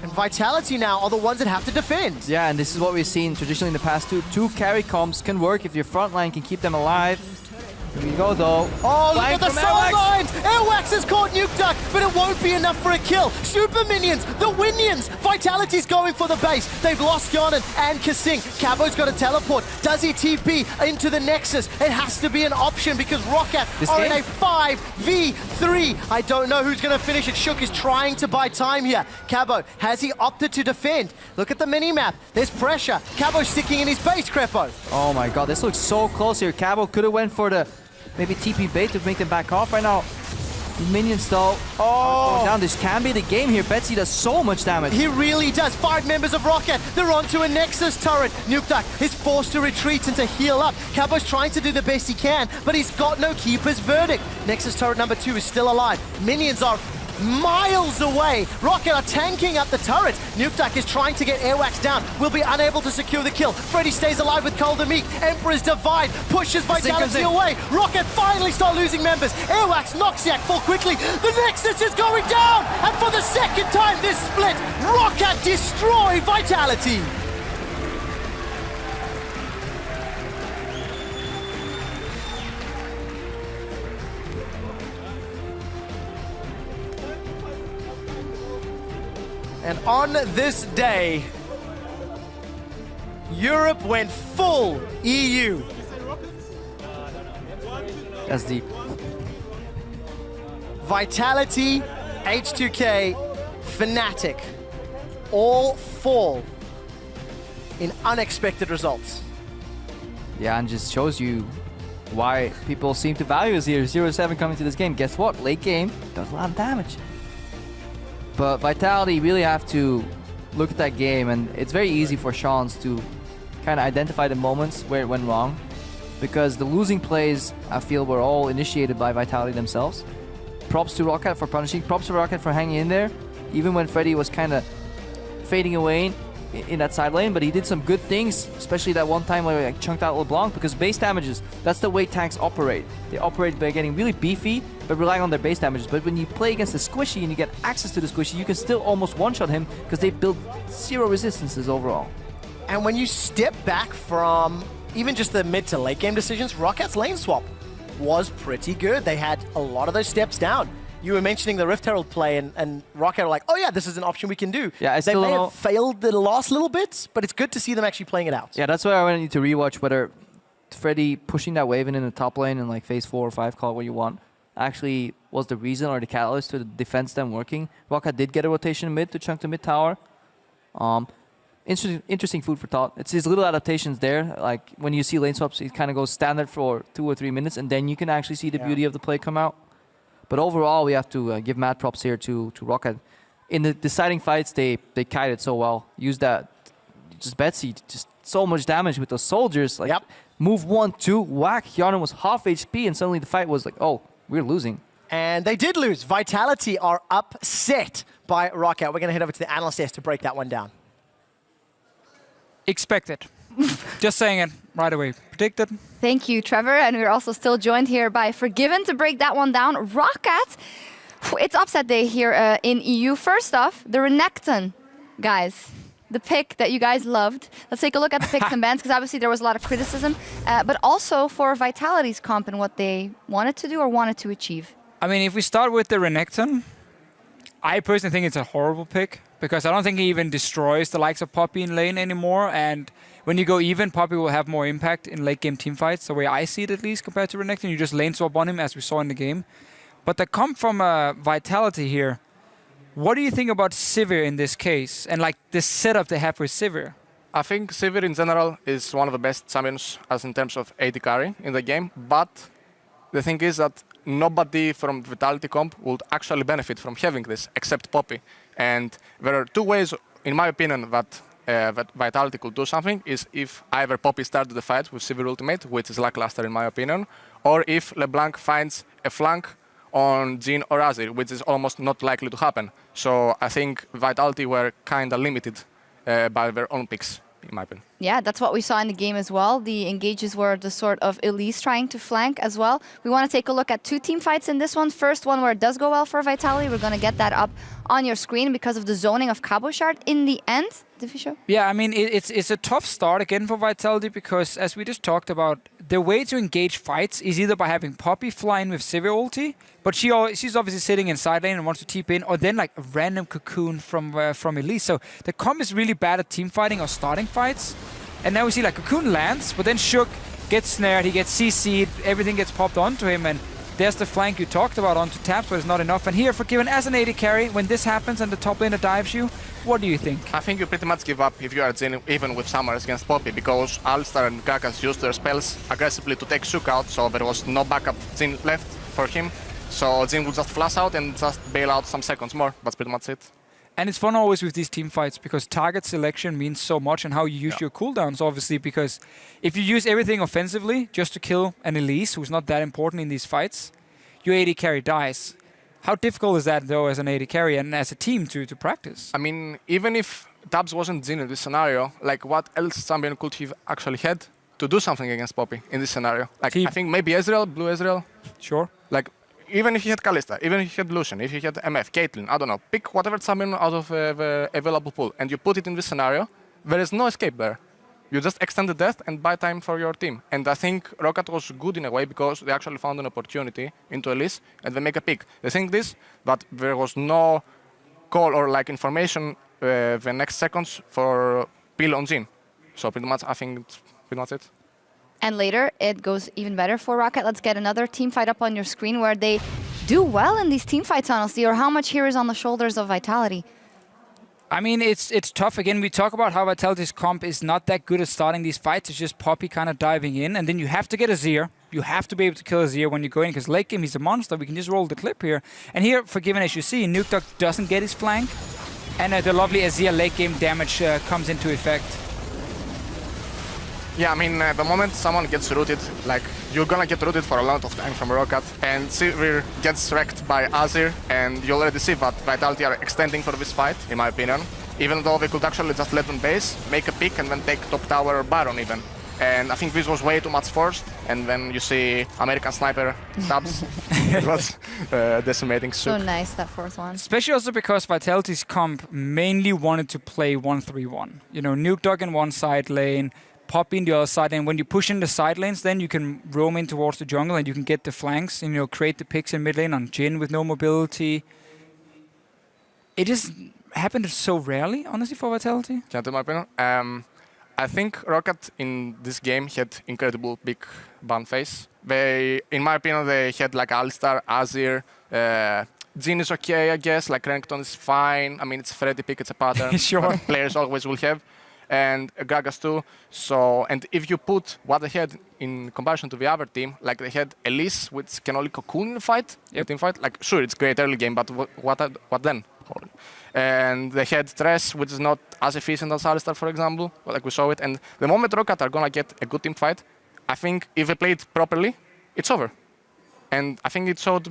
S4: And Vitality now are the ones that have to defend.
S5: Yeah, and this is what we've seen traditionally in the past too. 2 carry comps can work if your front line can keep them alive. Here we go though.
S4: Oh, look at the sidelines! Airwax has caught Nukeduck, but it won't be enough for a kill. Super Minions, the Winions! Vitality's going for the base. They've lost Yonan and Kasing. Cabo's got a teleport. Does he TP into the Nexus? It has to be an option because ROCCAT are in a 5v3. I don't know who's going to finish it. Shook is trying to buy time here. Cabo, has he opted to defend? Look at the mini-map. There's pressure. Cabo's sticking in his base, Crepo.
S5: Oh my god, this looks so close here. Cabo could have went for the maybe TP bait to make them back off right now. Minions though. Oh, down. This can be the game here. Betsy does so much damage.
S4: He really does. 5 members of ROCCAT. They're onto a Nexus turret. Nukeduck is forced to retreat and to heal up. Cabo's trying to do the best he can, but he's got no keeper's verdict. Nexus turret number 2 is still alive. Minions are miles away. ROCCAT are tanking up the turret. Nukeduck is trying to get Airwax down. Will be unable to secure the kill. Freddy stays alive with Cold and Meek. Emperor's Divide pushes Vitality away. ROCCAT finally start losing members. Airwax knocks Yak fall quickly. The Nexus is going down! And for the second time this split, ROCCAT destroy Vitality! And on this day, Europe went full EU.
S5: That's deep.
S4: Vitality, H2K, Fnatic, all fall in unexpected results.
S5: Yeah, and just shows you why people seem to value us here. 0-7 coming to this game. Guess what? Late game does a lot of damage. But Vitality really have to look at that game, and it's very easy for Shans to kind of identify the moments where it went wrong, because the losing plays, I feel, were all initiated by Vitality themselves. Props to ROCCAT for punishing, props to ROCCAT for hanging in there, even when Freddy was kind of fading away in that side lane, but he did some good things, especially that one time where he chunked out LeBlanc, because base damages, that's the way tanks operate. They operate by getting really beefy, but relying on their base damages. But when you play against the squishy and you get access to the squishy, you can still almost one-shot him, because they build 0 resistances overall.
S4: And when you step back from even just the mid to late game decisions, ROCCAT's lane swap was pretty good. They had a lot of those steps down. You were mentioning the Rift Herald play, and ROCCAT were like, oh yeah, this is an option we can do.
S5: Yeah,
S4: they may have failed the last little bits, but it's good to see them actually playing it out.
S5: Yeah, that's why I need to rewatch whether Freddy pushing that wave in the top lane in like phase 4 or 5, call it what you want, actually was the reason or the catalyst to the defense them working. ROCCAT did get a rotation mid to chunk the mid tower. Interesting food for thought. It's these little adaptations there. Like when you see lane swaps, it kind of goes standard for 2 or 3 minutes, and then you can actually see the beauty of the play come out. But overall, we have to give mad props here to ROCCAT. In the deciding fights, they kited so well. Used that, just Betsy, just so much damage with those soldiers. Like, move 1, 2, whack. Yarnan was half HP, and suddenly the fight was like, oh, we're losing.
S4: And they did lose. Vitality are upset by ROCCAT. We're going to head over to the analyst desk to break that one down.
S6: Expected. Just saying it right away. Predicted.
S7: Thank you, Trevor. And we're also still joined here by Forgiven to break that one down. ROCCAT, it's upset day here in EU. First off, the Renekton, guys. The pick that you guys loved. Let's take a look at the picks and bans, because obviously there was a lot of criticism, but also for Vitality's comp and what they wanted to do or wanted to achieve.
S6: I mean, if we start with the Renekton, I personally think it's a horrible pick, because I don't think he even destroys the likes of Poppy in lane anymore. And when you go even, Poppy will have more impact in late game team fights, the way I see it at least, compared to Renekton. You just lane swap on him, as we saw in the game. But the comp from Vitality here, what do you think about Sivir in this case, and like the setup they have with Sivir?
S8: I think Sivir in general is one of the best champions as in terms of AD carry in the game, but the thing is that nobody from Vitality comp would actually benefit from having this except Poppy. And there are two ways, in my opinion, that Vitality could do something, is if either Poppy started the fight with Sivir ultimate, which is lackluster in my opinion, or if LeBlanc finds a flank on Jhin or Azir, which is almost not likely to happen. So I think Vitality were kind of limited by their own picks, in my opinion.
S7: Yeah, that's what we saw in the game as well. The engages were the sort of Elise trying to flank as well. We want to take a look at two team fights in this one. First one where it does go well for Vitality. We're going to get that up on your screen because of the zoning of Cabochard in the end. Show?
S6: Yeah, I mean, it's a tough start again for Vitality because, as we just talked about, the way to engage fights is either by having Poppy fly in with Sivir ulti, but she's obviously sitting in side lane and wants to TP in, or then like a random cocoon from Elise. So the comp is really bad at team fighting or starting fights. And now we see like cocoon lands, but then Shook gets snared, he gets CC'd, everything gets popped onto him, and there's the flank you talked about onto taps, but it's not enough. And here, Forgiven as an AD carry, when this happens and the top laner dives you, what do you think?
S8: I think you pretty much give up if you are Jhin, even with Summers against Poppy, because Alistar and Gragas used their spells aggressively to take Shook out, so there was no backup Jhin left for him. So Jhin would just flash out and just bail out some seconds more. That's pretty much it.
S6: And it's fun always with these team fights because target selection means so much and how you use your cooldowns, obviously, because if you use everything offensively just to kill an Elise, who's not that important in these fights, your AD carry dies. How difficult is that, though, as an AD carry and as a team to practice?
S8: I mean, even if Tabs wasn't Jhin in this scenario, like what else champion could he actually had to do something against Poppy in this scenario? Like, I think maybe Ezreal, Blue Ezreal.
S6: Sure. Like,
S8: even if he had Kalista, even if he had Lucian, if he had MF, Caitlyn, I don't know, pick whatever champion out of the available pool and you put it in this scenario, there is no escape there. You just extend the death and buy time for your team. And I think ROCCAT was good in a way because they actually found an opportunity into Elise and they make a pick. The thing is that there was no call or like information the next seconds for peel on Jhin. So pretty much I think it's pretty much it.
S7: And later, it goes even better for ROCCAT. Let's get another team fight up on your screen where they do well in these team fights, honestly, or how much here is on the shoulders of Vitality.
S6: I mean, it's tough. Again, we talk about how Vitality's comp is not that good at starting these fights. It's just Poppy kind of diving in, and then you have to get Azir. You have to be able to kill Azir when you go in, because late game he's a monster. We can just roll the clip here. And here, Forgiven, as you see, Nuke doesn't get his flank, and the lovely Azir late game damage comes into effect.
S8: Yeah, I mean, the moment someone gets rooted, like, you're gonna get rooted for a lot of time from ROCCAT, and Sivir gets wrecked by Azir, and you already see that Vitality are extending for this fight, in my opinion, even though they could actually just let them base, make a pick, and then take top tower or Baron even. And I think this was way too much forced, and then you see American Sniper Tabs. It was decimating Shook.
S7: So nice, that fourth one.
S6: Especially also because Vitality's comp mainly wanted to play 1-3-1. You know, Nuke in one side lane, Poppy in the other side, and when you push in the side lanes, then you can roam in towards the jungle and you can get the flanks and, you know, create the picks in mid lane on Jhin with no mobility. It just happened so rarely, honestly, for Vitality.
S8: Can I tell my opinion? I think ROCCAT in this game had incredible big ban phase. They, in my opinion, they had like Alistar, Azir, Jhin is okay, I guess, like Renekton is fine. I mean, it's Freddy pick, it's a pattern.
S6: Sure.
S8: Players always will have. And Gragas too. So, and if you put what they had in comparison to the other team, like they had Elise, which can only cocoon in a fight, team fight. Like, sure, it's great early game, but what then? And they had Tress, which is not as efficient as Alistar, for example, like we saw it. And the moment ROCCAT are gonna get a good team fight, I think if they play it properly, it's over. And I think it showed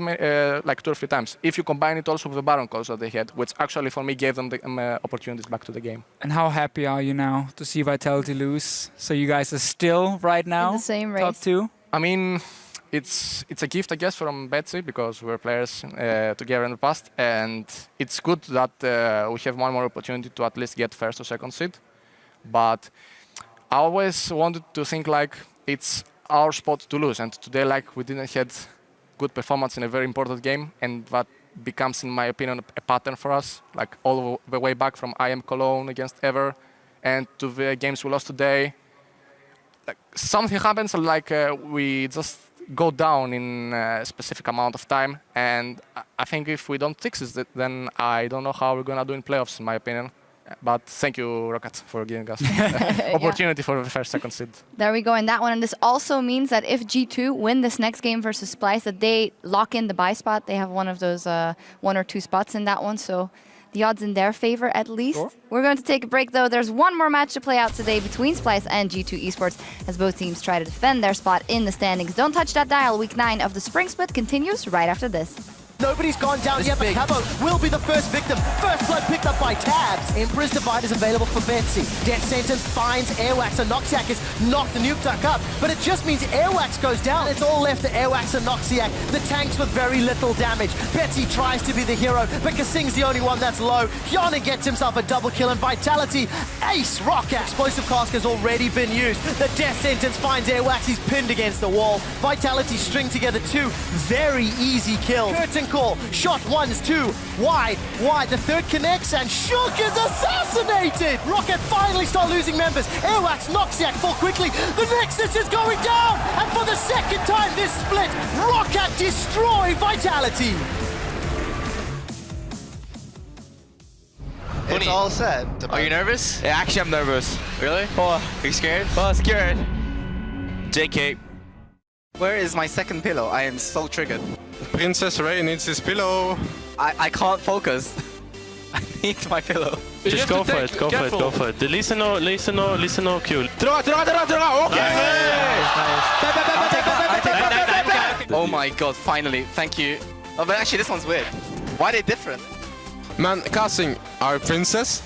S8: like 2 or 3 times. If you combine it also with the Baron calls that they had, which actually for me gave them the opportunities back to the game.
S6: And how happy are you now to see Vitality lose? So you guys are still right now
S7: in the same race.
S6: top 2?
S8: I mean, it's a gift, I guess, from Betsy because we were players together in the past, and it's good that we have one more opportunity to at least get first or second seed. But I always wanted to think like it's our spot to lose, and today like we didn't have good performance in a very important game, and that becomes, in my opinion, a pattern for us, like all the way back from IM Cologne against Ever, and to the games we lost today. something happens, like we just go down in a specific amount of time, and I think if we don't fix it, then I don't know how we're gonna do in playoffs, in my opinion. But thank you, ROCCAT, for giving us opportunity for the first, second seed.
S7: There we go in that one. And this also means that if G2 win this next game versus Splice, that they lock in the buy spot. They have one of those 1 or 2 spots in that one. So the odds in their favor, at least. Sure. We're going to take a break, though. There's one more match to play out today between Splice and G2 Esports as both teams try to defend their spot in the standings. Don't touch that dial. Week 9 of the Spring Split continues right after this.
S4: Nobody's gone down yet, but Cabo will be the first victim. First blood picked up by Tabs. Emperor's Divide is available for Betsy. Death Sentence finds Airwax, and Noxiac is knocked the nuke duck up, but it just means Airwax goes down. It's all left to Airwax and Noxiac, the tanks with very little damage. Betsy tries to be the hero, but Kasing's the only one that's low. Hyuna gets himself a double kill, and Vitality ace ROCCAT. Explosive Cask has already been used. The Death Sentence finds Airwax. He's pinned against the wall. Vitality string together 2 very easy kills. Curtain call, shot 1's 2, wide, the third connects, and Shook is assassinated! ROCCAT finally start losing members. Airwax, Noxiac fall quickly. The Nexus is going down, and for the second time this split, ROCCAT destroy Vitality.
S9: It's all set.
S10: Are you nervous?
S9: Yeah, actually I'm nervous.
S10: Really?
S9: Oh,
S10: Are you scared?
S9: oh scared.
S10: JK.
S9: Where is my second pillow? I am so triggered.
S11: Princess Ray needs his pillow.
S9: I can't focus. I need my pillow.
S11: Just go for it, go for it. Listen no Q.
S9: Okay! Oh my god, finally, thank you. Oh, but actually this one's weird. Why are they different?
S11: Man, casting our princess